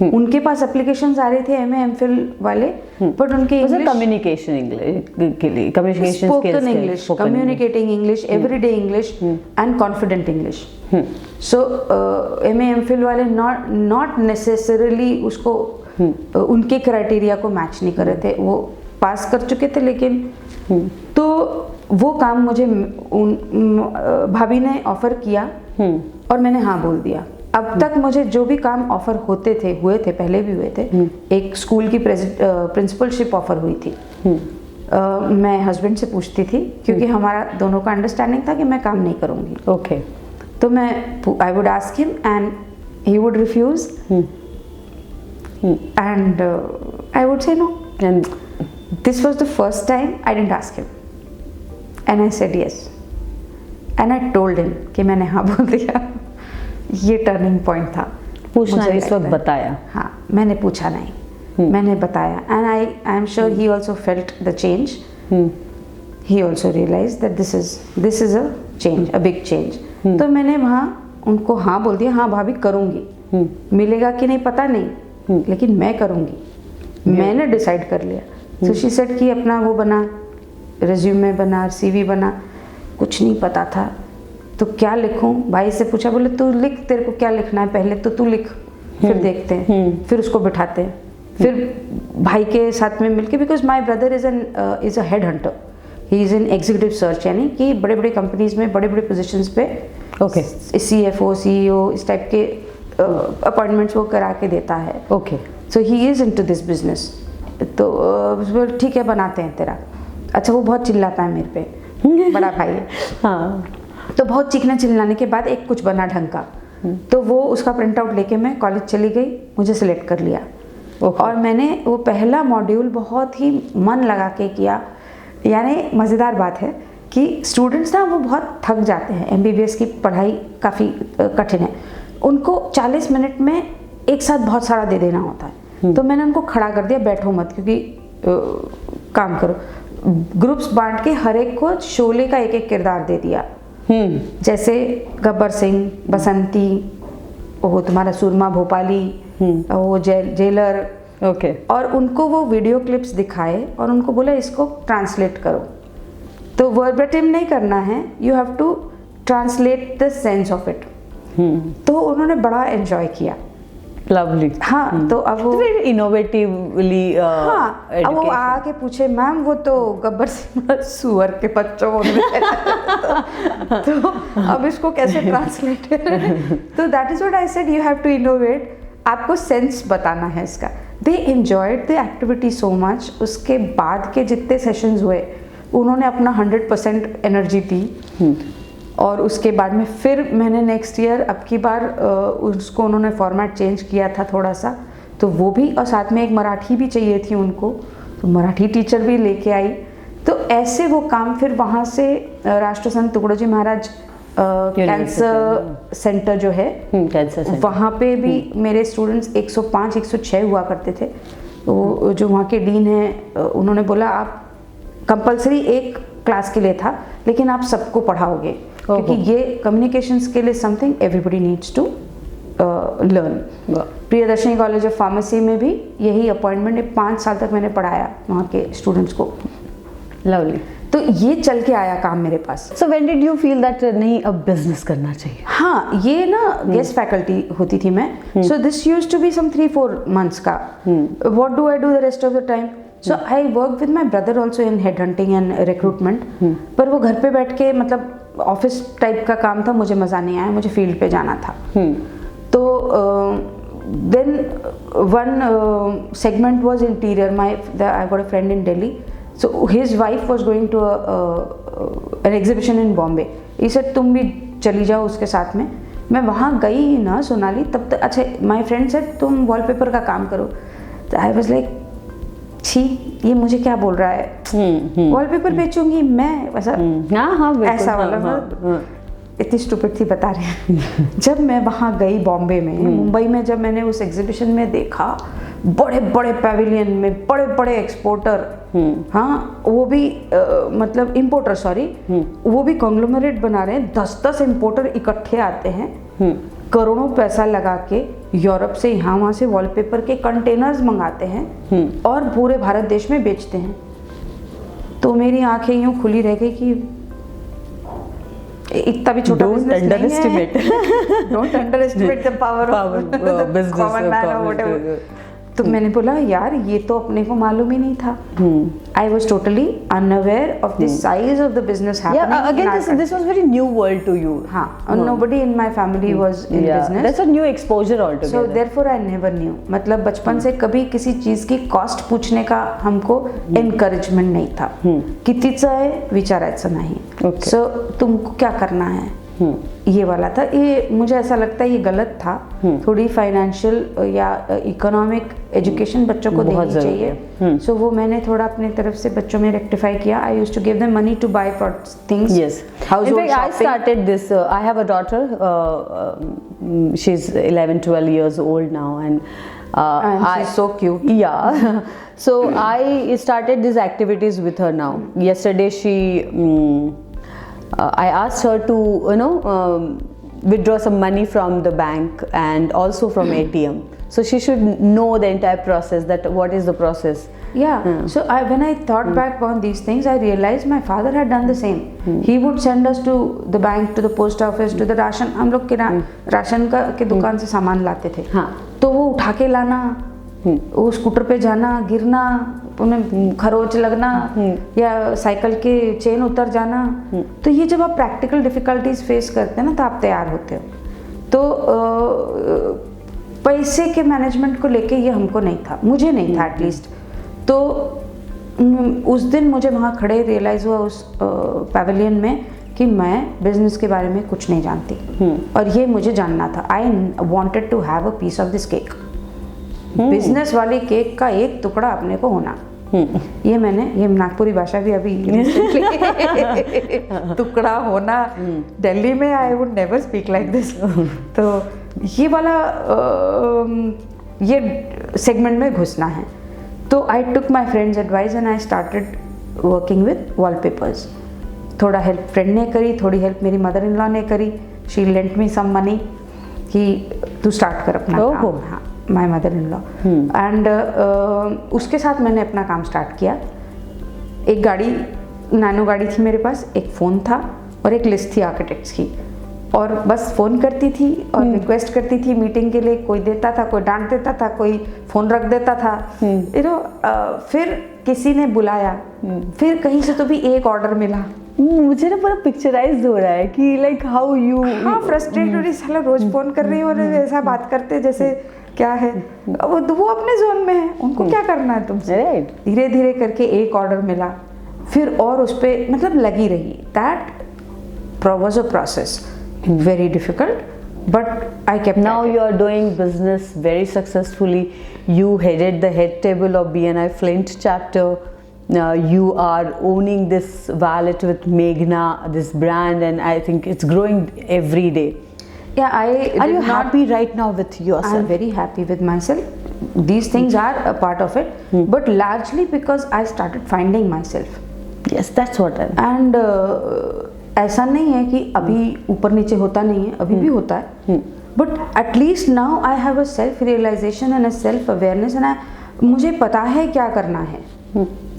उनके पास एप्लीकेशंस आ रहे थे एमए एमफिल वाले, बट उनके कम्युनिकेशन इंग्लिश के लिए, communication spoken English, communicating English, everyday English and confident English. So MA MPhil वाले नॉट नेसेसरली उसको उनके क्राइटेरिया को मैच नहीं कर रहे थे। वो पास कर चुके थे, लेकिन तो वो काम मुझे भाभी ने ऑफर किया और मैंने हाँ बोल दिया। अब तक मुझे जो भी काम ऑफर हुए थे पहले भी हुए थे। एक स्कूल की प्रिंसिपलशिप ऑफर हुई थी। मैं हस्बैंड से पूछती थी, क्योंकि हमारा दोनों का अंडरस्टैंडिंग था कि मैं काम नहीं करूँगी। ओके। तो मैं I would ask him and he would refuse and I would say no. And this was the first time I didn't ask him and I said yes and I told him कि मैंने हाँ बोल दिया। ये turning point था। पूछना इस वक्त बताया। हाँ, मैंने पूछा नहीं, मैंने बताया। And I am sure he also felt the change. He also realise that this is a change, a big change. तो मैंने वहाँ उनको हाँ बोल दिया, हाँ भाभी करूँगी। मिलेगा कि नहीं पता नहीं, लेकिन मैं करूँगी। मैंने डिसाइड कर लिया। सो शी सेड कि अपना वो बना, रिज्यूमे बना, CV बना। कुछ नहीं पता था तो क्या लिखूं। भाई से पूछा, बोले तू लिख, तेरे को क्या लिखना है पहले तो तू लिख, फिर देखते हैं। फिर उसको बिठाते हैं, फिर भाई के साथ में मिलके, because my brother is a head Hunter, he is in executive search, यानी कि बड़े बड़े कंपनीज में बड़े बड़े पोजिशंस पे CFO CEO इस टाइप के अपॉइंटमेंट्स वो करा के देता है। Okay. So he is into this business. तो ठीक है बनाते हैं तेरा। अच्छा, वो बहुत चिल्लाता है मेरे पे, बड़ा भाई है। हाँ। तो बहुत चीखने चिल्लाने के बाद एक कुछ बना ढंग का, तो वो उसका प्रिंट आउट लेके मैं कॉलेज चली गई, मुझे सिलेक्ट कर लिया। और मैंने वो पहला मॉड्यूल बहुत ही मन लगा के किया। यानी मज़ेदार बात है कि स्टूडेंट्स ना वो बहुत थक जाते हैं, MBBS की पढ़ाई काफ़ी कठिन है, उनको 40 मिनट में एक साथ बहुत सारा दे देना होता है। तो मैंने उनको खड़ा कर दिया, बैठो मत, क्योंकि काम करो। ग्रुप्स बांट के हर एक को शोले का एक एक किरदार दे दिया। जैसे गब्बर सिंह, बसंती, वो तुम्हारा सुरमा भोपाली, वो जेलर। ओके। और उनको वो वीडियो क्लिप्स दिखाए और उनको बोला इसको ट्रांसलेट करो। तो वर्बेटिम नहीं करना है, you have to translate the sense of it. तो उन्होंने बड़ा एंजॉय किया। लवली। हाँ, तो अब वो इनोवेटिवली हाँ, अब वो आके पूछे मैम वो तो गब्बर सिंह सुअर के बच्चों तो अब इसको कैसे ट्रांसलेट करें? तो that is what I said, you have to innovate. आपको सेंस बताना है इसका। They enjoyed the activity so much. उसके बाद के जितने सेशंस हुए उन्होंने अपना 100% एनर्जी दी। और उसके बाद में फिर मैंने नेक्स्ट ईयर अब की बार उसको उन्होंने फॉर्मेट चेंज किया था थोड़ा सा, तो वो भी, और साथ में एक मराठी भी चाहिए थी उनको, तो मराठी टीचर भी लेके आई। तो ऐसे वो काम फिर वहाँ से राष्ट्रसंत तुकडोजी महाराज कैंसर सेंटर जो है, कैंसर सेंटर, वहाँ पे भी मेरे स्टूडेंट्स 105 106 हुआ करते थे। वो जो वहाँ के डीन हैं उन्होंने बोला आप कंपलसरी एक क्लास के लिए था, लेकिन आप सबको पढ़ाओगे, क्योंकि ये communication skill is something everybody needs to learn. Priyadarshini college of pharmacy में भी यही अपॉइंटमेंट है, 5 साल तक मैंने पढ़ाया वहाँ के स्टूडेंट्स को। लवली। तो ये चल के आया काम मेरे पास। So when did you feel that नहीं अब बिजनेस करना चाहिए? हाँ, ये ना गेस्ट फैकल्टी होती थी मैं, so this used to be some 3-4 months का। What do I do the rest of the time? So I work with my brother also in head hunting and recruitment. पर वो घर पे बैठ के, मतलब ऑफिस टाइप का काम था, मुझे मज़ा नहीं आया, मुझे फील्ड पे जाना था। तो then one segment was interior. I got a friend in Delhi, so his wife was going to an exhibition in Bombay. He said तुम भी चली जाओ उसके साथ में। मैं वहाँ गई ही ना सोनाली, तब तक अच्छा माई फ्रेंड सेड तुम वॉलपेपर का काम करो। तो आई वाज लाइक छी, ये मुझे क्या बोल रहा है, वॉलपेपर बेचूंगी मैं, ऐसा ऐसा वाला। इतनी स्टूपिड थी, बता रही हैं। जब मैं वहाँ गई बॉम्बे में, मुंबई में, जब मैंने उस एग्जीबिशन में देखा बड़े बड़े पैविलियन में बड़े बड़े एक्सपोर्टर, हाँ वो भी मतलब इम्पोर्टर, सॉरी, वो भी कॉन्ग्लोमरेट बना रहे हैं। 10-10 इम्पोर्टर इकट्ठे आते हैं, करोड़ों पैसा लगा के यूरोप से यहाँ वहाँ से वॉलपेपर के कंटेनर्स मंगाते हैं और पूरे भारत देश में बेचते हैं। तो मेरी आंखें यूँ खुली रह गई कि इतना भी छोटा बिजनेस नहीं है। Don't underestimate the power of common man और व्हाटएवर। तो मैंने बोला यार ये तो अपने को मालूम ही नहीं था। I was totally unaware of the size of the business happening. Again this was very new world to you. हाँ, nobody in my family was in business. That's a new exposure altogether. So therefore I never knew. मतलब बचपन से कभी किसी चीज की cost पूछने का हमको एनकरेजमेंट नहीं था। कितीचं आहे विचारायचं नाही। सो तुमको क्या करना है, ये वाला था। ये मुझे ऐसा लगता है ये गलत था। थोड़ी फाइनेंशियल या इकोनॉमिक एजुकेशन बच्चों को देनी चाहिए। सो वो मैंने थोड़ा अपनी तरफ से बच्चों में रेक्टिफाई किया। I used to give them money to buy things. Yes. In fact, I started this. I have a daughter. She's 11-12 years old now, and she's so cute. Yeah. So I started these activities with her now. Yesterday she. I asked her to, withdraw some money from the bank and also from ATM. So she should know the entire process, that what is the process. Yeah. So when I thought back on these things, I realized my father had done the same. He would send us to the bank, to the post office, to the ration. हम लोग ration के दुकान से सामान लाते थे। हाँ। तो वो उठा के लाना, वो स्कूटर पे जाना, गिरना, उन्हें खरोच लगना या साइकिल के चेन उतर जाना। तो ये जब आप प्रैक्टिकल डिफिकल्टीज फेस करते हैं ना, तो आप तैयार होते हो। तो पैसे के मैनेजमेंट को लेके ये हमको नहीं था, मुझे नहीं था एटलीस्ट। तो उस दिन मुझे वहाँ खड़े रियलाइज़ हुआ उस पैवेलियन में कि मैं बिजनेस के बारे में कुछ नहीं जानती, और ये मुझे जानना था। I wanted to have a piece of this cake. Business वाली केक का एक टुकड़ा अपने को होना। ये नागपुरी भाषा भी अभी टुकड़ा होना। दिल्ली में I would never speak like this. तो ये वाला ये सेगमेंट में घुसना है। तो I took my friend's advice and I started working with wallpapers. थोड़ा हेल्प फ्रेंड ने करी, थोड़ी हेल्प मेरी मदर इन लॉ ने करी। She lent me some money कि तू स्टार्ट कर अपना काम। हाँ, my mother in law. And उसके साथ मैंने अपना काम स्टार्ट किया। एक गाड़ी, नैनो गाड़ी थी मेरे पास, एक फ़ोन था और एक लिस्ट थी आर्किटेक्ट्स की, और बस फ़ोन करती थी और रिक्वेस्ट करती थी मीटिंग के लिए। कोई देता था, कोई डांट देता था, कोई फ़ोन रख देता था, यू नो। फिर किसी ने बुलाया, फिर कहीं से तो भी एक ऑर्डर मिला। मुझे ना पूरा पिक्चराइज हो रहा है कि लाइक हाउ यू, हाँ, फ्रस्ट्रेट हो रही, साला रोज फोन कर रही है और ऐसा बात करते जैसे क्या है, वो अपने जोन में है, उनको क्या करना है तुमसे। राइट। धीरे धीरे करके एक ऑर्डर मिला, फिर और उस पर मतलब लगी रही। That was a process, very difficult, but I kept. Now you are doing business very successfully. You headed the head table of BNI Flint chapter. You are owning this wallet with Meghna, this brand, and I think it's growing every day. Yeah, Are you happy right now with yourself? I'm very happy with myself. These things are a part of it, but largely because I started finding myself. Yes, that's what I. And ऐसा नहीं है कि अभी ऊपर नीचे होता नहीं है, अभी भी होता है, but at least now I have a self realisation and a self awareness, and मुझे पता है क्या करना है।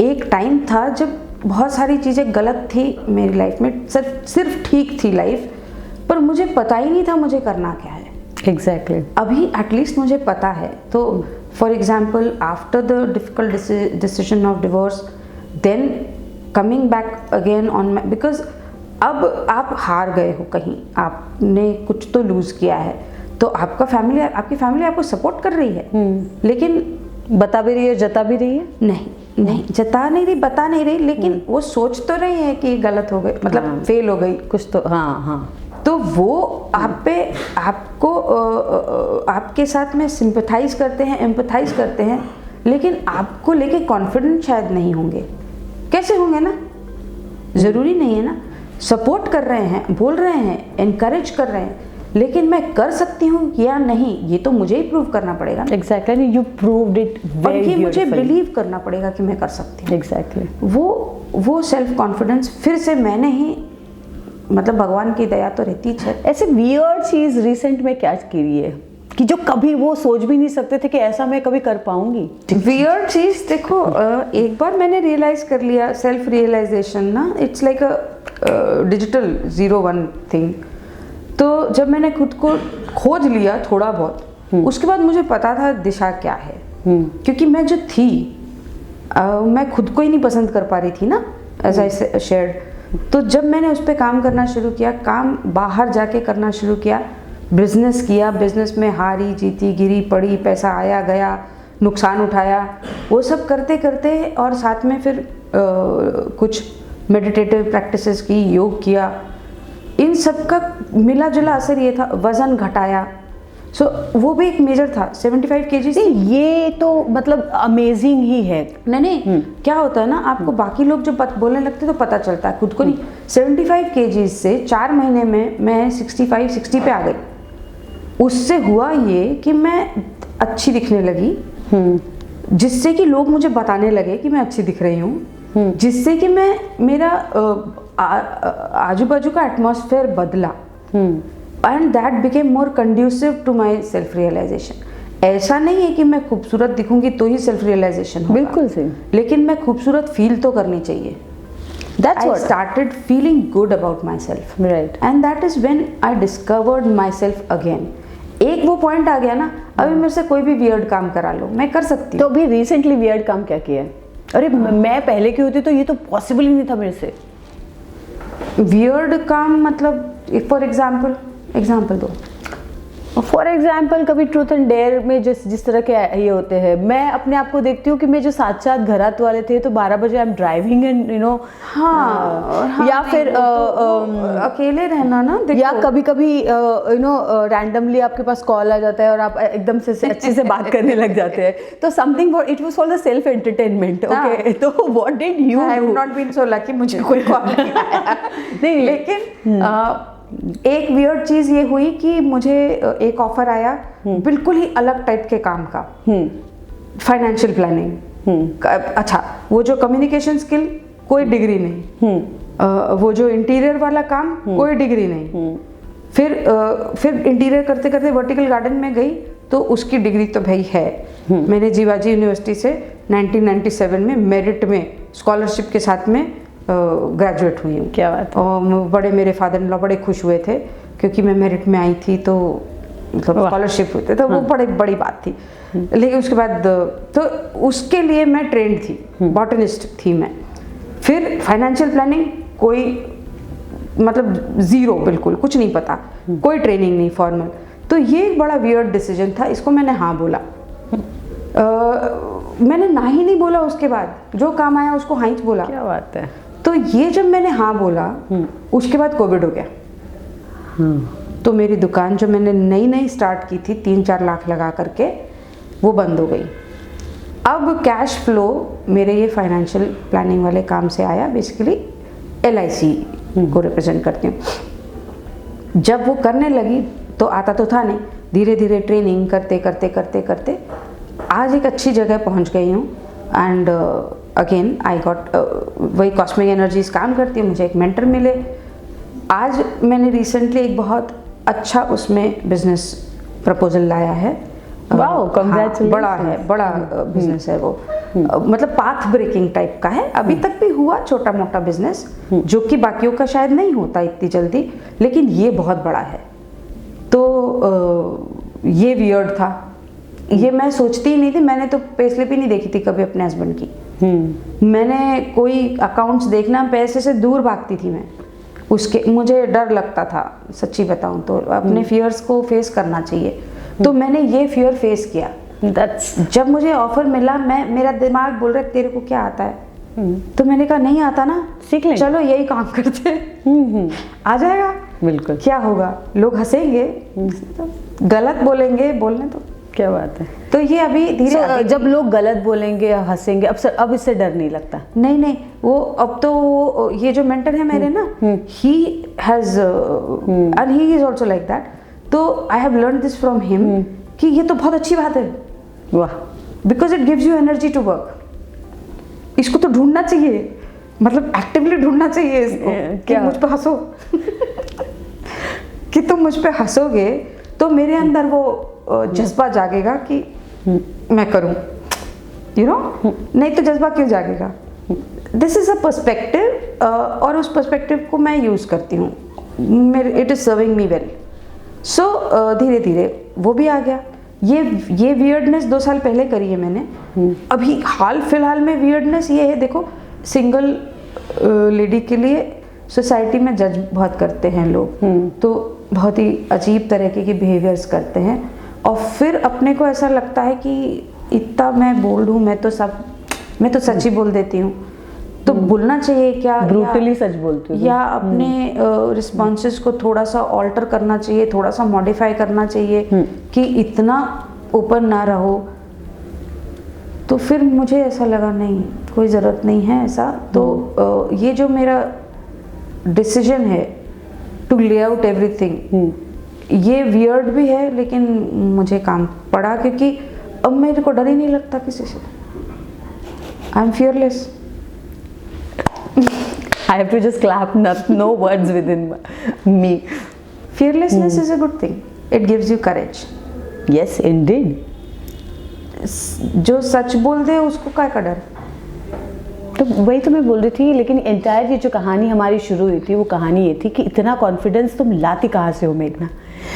एक टाइम था जब बहुत सारी चीज़ें गलत थी मेरी लाइफ में, सिर्फ ठीक थी लाइफ, पर मुझे पता ही नहीं था मुझे करना क्या है। Exactly. अभी एटलीस्ट मुझे पता है। तो for example, after the difficult decision of divorce, then coming back again on my, because अब आप हार गए हो कहीं, आपने कुछ तो लूज किया है, तो आपकी फैमिली आपको सपोर्ट कर रही है, लेकिन बता भी रही है, जता भी रही है। नहीं, जता नहीं रही, बता नहीं रही, लेकिन वो सोच तो रही है कि गलत हो गई, मतलब फेल हो गई कुछ तो। हाँ। तो वो आपको आपके साथ में सिंपथाइज करते हैं, एम्पथाइज करते हैं, लेकिन आपको लेके कॉन्फिडेंट शायद नहीं होंगे। कैसे होंगे ना, ज़रूरी नहीं है ना। सपोर्ट कर रहे हैं, बोल रहे हैं, एनकरेज कर रहे हैं, लेकिन मैं कर सकती हूँ या नहीं, ये तो मुझे ही प्रूव करना पड़ेगा। Exactly, you proved it very और ये मुझे beautifully. बिलीव करना पड़ेगा कि मैं कर सकती हूँ। Exactly. वो सेल्फ कॉन्फिडेंस फिर से मैंने ही, मतलब भगवान की दया तो रहती है। ऐसे वियर्ड चीज रिसेंट में क्या की है कि जो कभी वो सोच भी नहीं सकते थे कि ऐसा मैं कभी कर पाऊंगी? वियर्ड चीज देखो, एक बार मैंने रियलाइज कर लिया, सेल्फ रियलाइजेशन ना, it's like a digital 0-1 thing. तो जब मैंने खुद को खोज लिया थोड़ा बहुत, उसके बाद मुझे पता था दिशा क्या है, क्योंकि मैं जो थी, मैं खुद को ही नहीं पसंद कर पा रही थी ना, एज आई शेयर्ड। तो जब मैंने उस पर काम करना शुरू किया, काम बाहर जाके करना शुरू किया, बिजनेस किया, बिजनेस में हारी जीती, गिरी पड़ी, पैसा आया गया, नुकसान उठाया, वो सब करते करते, और साथ में फिर कुछ मेडिटेटिव प्रैक्टिसेस की, योग किया, इन सब का मिला जुला असर ये था। वज़न घटाया, सो वो भी एक मेजर था, 75 kg। ये तो मतलब अमेजिंग ही है। नहीं, क्या होता है ना, आपको बाकी लोग जो बोलने लगते तो पता चलता है, खुद को नहीं। 75 kg से 4 महीने में मैं 65-60 पे आ गई। उससे हुआ ये कि मैं अच्छी दिखने लगी, जिससे कि लोग मुझे बताने लगे कि मैं अच्छी दिख रही हूँ, जिससे कि मेरा आजू बाजू का एटमॉस्फेयर बदला, and that became more conducive to my self realisation. ऐसा नहीं है कि मैं खूबसूरत दिखूंगी तो ही सेल्फ रियलाइजेशन होगा, बिल्कुल सही, लेकिन मैं खूबसूरत फील तो करनी चाहिए। That's I what started feeling good about myself, right, and that is when I discovered myself again. एक वो पॉइंट आ गया ना, अभी मेरे से कोई भी वियर्ड काम करा लो, मैं कर सकती तो हूँ। अभी रिसेंटली वियर्ड काम क्या किया है? अरे मैं पहले की होती तो ये तो पॉसिबल ही नहीं था मेरे से। वियर्ड काम मतलब फॉर एग्जाम्पल दो। फॉर एग्जाम्पल कभी ट्रूथ एंड डेयर में जिस तरह के ये होते हैं, मैं अपने आप को देखती हूँ कि मैं जो साथ घरात वाले थे तो 12 बजे I am driving and you know, हाँ, या फिर अकेले रहना ना, देखो, या कभी कभी यू नो रैंडमली आपके पास कॉल आ जाता है और आप एकदम से अच्छे से बात करने लग जाते हैं, तो something for it was for the self entertainment. Okay, तो what did you? I have not been so lucky, मुझे कोई कॉल नहीं आया। नहीं, लेकिन एक वियर्ड चीज ये हुई कि मुझे एक ऑफर आया बिल्कुल ही अलग टाइप के काम का, फाइनेंशियल प्लानिंग। अच्छा, वो जो कम्युनिकेशन स्किल, कोई डिग्री नहीं। वो जो इंटीरियर वाला काम, कोई डिग्री नहीं। फिर इंटीरियर करते करते वर्टिकल गार्डन में गई तो उसकी डिग्री तो भाई है। मैंने जीवाजी यूनिवर्सिटी से 1997 में मेरिट में स्कॉलरशिप के साथ में ग्रेजुएट हुई हूँ। क्या बात है। और बड़े मेरे फादर इन लॉ बड़े खुश हुए थे क्योंकि मैं मेरिट में आई थी, तो मतलब स्कॉलरशिप हुई थी, तो वो बड़ी बड़ी बात थी। लेकिन उसके बाद तो उसके लिए मैं ट्रेंड थी, बॉटनिस्ट थी मैं। फिर फाइनेंशियल प्लानिंग कोई मतलब जीरो, बिल्कुल कुछ नहीं पता, कोई ट्रेनिंग नहीं फॉर्मल। तो ये एक बड़ा वियर्ड डिसीजन था, इसको मैंने हाँ बोला। मैंने ना ही नहीं बोला, उसके बाद जो काम आया उसको हाँ ही बोला। क्या बात है। तो ये जब मैंने हाँ बोला, उसके बाद कोविड हो गया। तो मेरी दुकान जो मैंने नई नई स्टार्ट की थी 3-4 लाख लगा करके, वो बंद हो गई। अब कैश फ्लो मेरे ये फाइनेंशियल प्लानिंग वाले काम से आया। बेसिकली LIC को रिप्रेजेंट करती हूँ। जब वो करने लगी तो आता तो था नहीं, धीरे धीरे ट्रेनिंग करते करते करते करते आज एक अच्छी जगह पहुँच गई हूँ। एंड अगेन आई गॉट, वही कॉस्मिक एनर्जीज काम करती है, मुझे एक मेंटर मिले। आज मैंने रिसेंटली एक बहुत अच्छा उसमें बिजनेस प्रपोजल लाया है। Wow, congratulation. बड़ा है, बड़ा बिजनेस है वो। मतलब पाथ ब्रेकिंग टाइप का है। अभी तक भी हुआ छोटा मोटा बिजनेस, जो कि बाकियों का शायद नहीं होता इतनी जल्दी, लेकिन ये बहुत बड़ा है। तो ये वियर्ड था, ये मैं सोचती ही नहीं थी। मैंने तो पेस्लिप ही नहीं देखी थी कभी अपने हस्बैंड की। मैंने कोई अकाउंट्स देखना, पैसे से दूर भागती थी मैं। उसके मुझे डर लगता था, सच्ची बताऊं तो। अपने फियर्स को फेस करना चाहिए, तो मैंने ये फियर फेस किया। जब मुझे ऑफर मिला, मेरा दिमाग बोल रहा है तेरे को क्या आता है? तो मैंने कहा नहीं आता ना, सीख लें, चलो यही काम करते। आ जाएगा, बिल्कुल। क्या होगा, लोग हंसेंगे, गलत बोलेंगे, बोलने तो। क्या बात है। तो ये अभी धीरे जब लोग गलत बोलेंगे या हंसेंगे, अब इससे डर नहीं लगता? नहीं, वो अब तो ये जो मेंटर है मेरे ना, he has and he is also like that. तो I have learn this from him कि ये तो बहुत अच्छी बात है। वाह। Because it gives you energy to work. इसको तो ढूंढना चाहिए, मतलब एक्टिवली ढूंढना चाहिए इसको कि मुझ पे हंसो। कि तुम मुझ पे हंसोगे तो मेरे अंदर वो जज्बा जागेगा कि मैं करूं, यू नो। नहीं तो जज्बा क्यों जागेगा? दिस इज अ पर्सपेक्टिव, और उस पर्सपेक्टिव को मैं यूज करती हूँ। It is serving me well. So धीरे धीरे वो भी आ गया। ये वियर्डनेस 2 साल पहले करी है मैंने। अभी हाल फिलहाल में वियर्डनेस ये है, देखो सिंगल लेडी के लिए सोसाइटी में जज बहुत करते हैं लोग, तो बहुत ही अजीब तरीके के बिहेवियर्स करते हैं। और फिर अपने को ऐसा लगता है कि इतना मैं बोल दूँ, मैं तो सच ही बोल देती हूँ। तो बोलना चाहिए क्या, ब्रूटली सच बोलती हूँ, या अपने रिस्पॉन्सेस को थोड़ा सा ऑल्टर करना चाहिए, थोड़ा सा मॉडिफाई करना चाहिए कि इतना ओपन ना रहो। तो फिर मुझे ऐसा लगा नहीं, कोई ज़रूरत नहीं है ऐसा। तो ये जो मेरा डिसीजन है टू ले आउट एवरीथिंग, ये वियर्ड भी है, लेकिन मुझे काम पड़ा क्योंकि अब मेरे को डर ही नहीं लगता किसी से। I am fearless. I have to just clap, no words within me. Fearlessness is a good thing. It gives you courage. Yes, indeed. जो सच बोल दे उसको क्या का डर? तो वही तो मैं बोल रही थी। लेकिन एंटायर ये जो कहानी हमारी शुरू हुई थी, वो कहानी ये थी कि इतना कॉन्फिडेंस तुम लाती कहाँ से हो मेघना?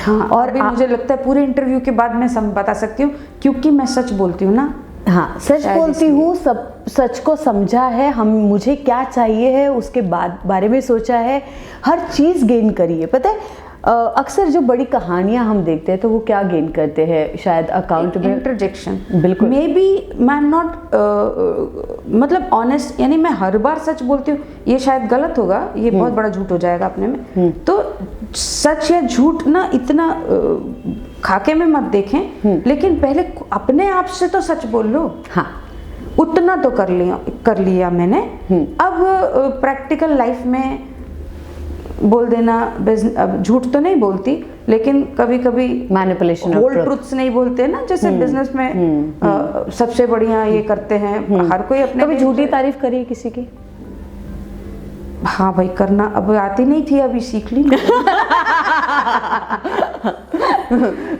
हाँ, और अभी मुझे लगता है पूरे इंटरव्यू के बाद मैं सब बता सकती हूँ, क्योंकि मैं सच बोलती हूँ ना। हाँ, सच बोलती हूँ, सब सच को समझा है, मुझे क्या चाहिए है उसके बारे में सोचा है, हर चीज़ गेन करी है। पता है अक्सर जो बड़ी कहानियाँ हम देखते हैं तो वो क्या गेन करते हैं, शायद अकाउंट में इंटरजेक्शन। बिल्कुल। मे बी मैं एम नॉट मतलब ऑनेस्ट, यानी मैं हर बार सच बोलती हूँ, ये शायद गलत होगा, ये बहुत बड़ा झूठ हो जाएगा अपने में। तो सच या झूठ ना इतना खाके में मत देखें, लेकिन पहले अपने आप से तो सच बोल लो। हाँ, उतना तो कर लिया मैंने। अब प्रैक्टिकल लाइफ में बोल देना, अब झूठ तो नहीं बोलती लेकिन कभी कभी manipulation of whole truth. Truths नहीं बोलते ना, जैसे बिजनेस में सबसे बढ़िया ये करते हैं, हर कोई अपने कभी लिए- झूठी तारीफ करी है किसी की? हाँ भाई करना, अब आती नहीं थी, अभी सीख ली।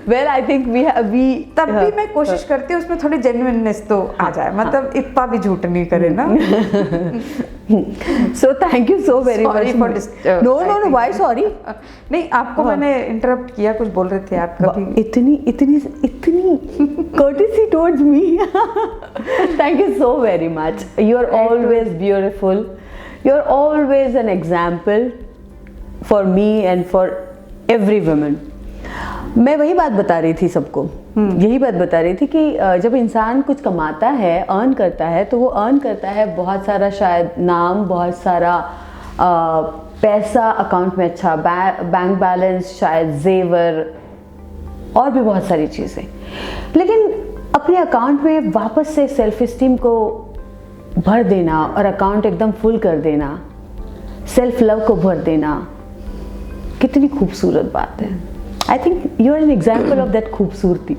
वेल आई थिंक वी तब भी मैं कोशिश करती हूँ उसमें थोड़ी जेन्युइननेस तो आ जाए, मतलब इतना भी झूठ नहीं करे ना। So thank you so very Sorry for मच। dis- no no no, why sorry? नहीं, आपको मैंने इंटरप्ट किया, कुछ बोल रहे थे आप कभी। इतनी इतनी इतनी courtesy towards me. Thank you so very much. You are always beautiful. You are always an example for me and for every woman. मैं वही बात बता रही थी सबको, यही बात बता रही थी कि जब इंसान कुछ कमाता है, अर्न करता है, तो वो अर्न करता है बहुत सारा, शायद नाम, बहुत सारा पैसा अकाउंट में, अच्छा बैंक बैलेंस, शायद जेवर और भी बहुत सारी चीज़ें, लेकिन अपने अकाउंट में वापस से सेल्फ इस्टीम को भर देना और अकाउंट एकदम फुल कर देना, सेल्फ लव को भर देना, कितनी खूबसूरत बात है। I think you are an example of that खूबसूरती।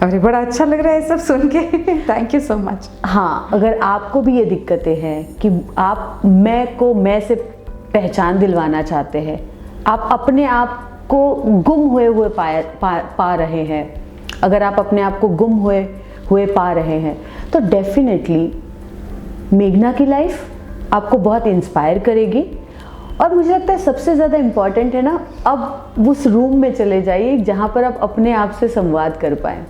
अरे बड़ा अच्छा लग रहा है सब सुन के। Thank you so much. हाँ, अगर आपको भी ये दिक्कतें हैं कि आप मैं से पहचान दिलवाना चाहते हैं, आप अपने आप को गुम हुए पा रहे हैं, अगर आप अपने आप को गुम हुए पा रहे हैं, तो डेफिनेटली मेघना की लाइफ आपको बहुत इंस्पायर करेगी। और मुझे लगता है सबसे ज़्यादा इम्पॉर्टेंट है ना, अब उस रूम में चले जाइए जहाँ पर आप अपने आप से संवाद कर पाएँ।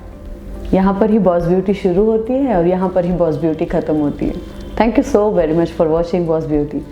यहाँ पर ही बॉस ब्यूटी शुरू होती है और यहाँ पर ही बॉस ब्यूटी ख़त्म होती है। Thank you so very much for watching boss beauty.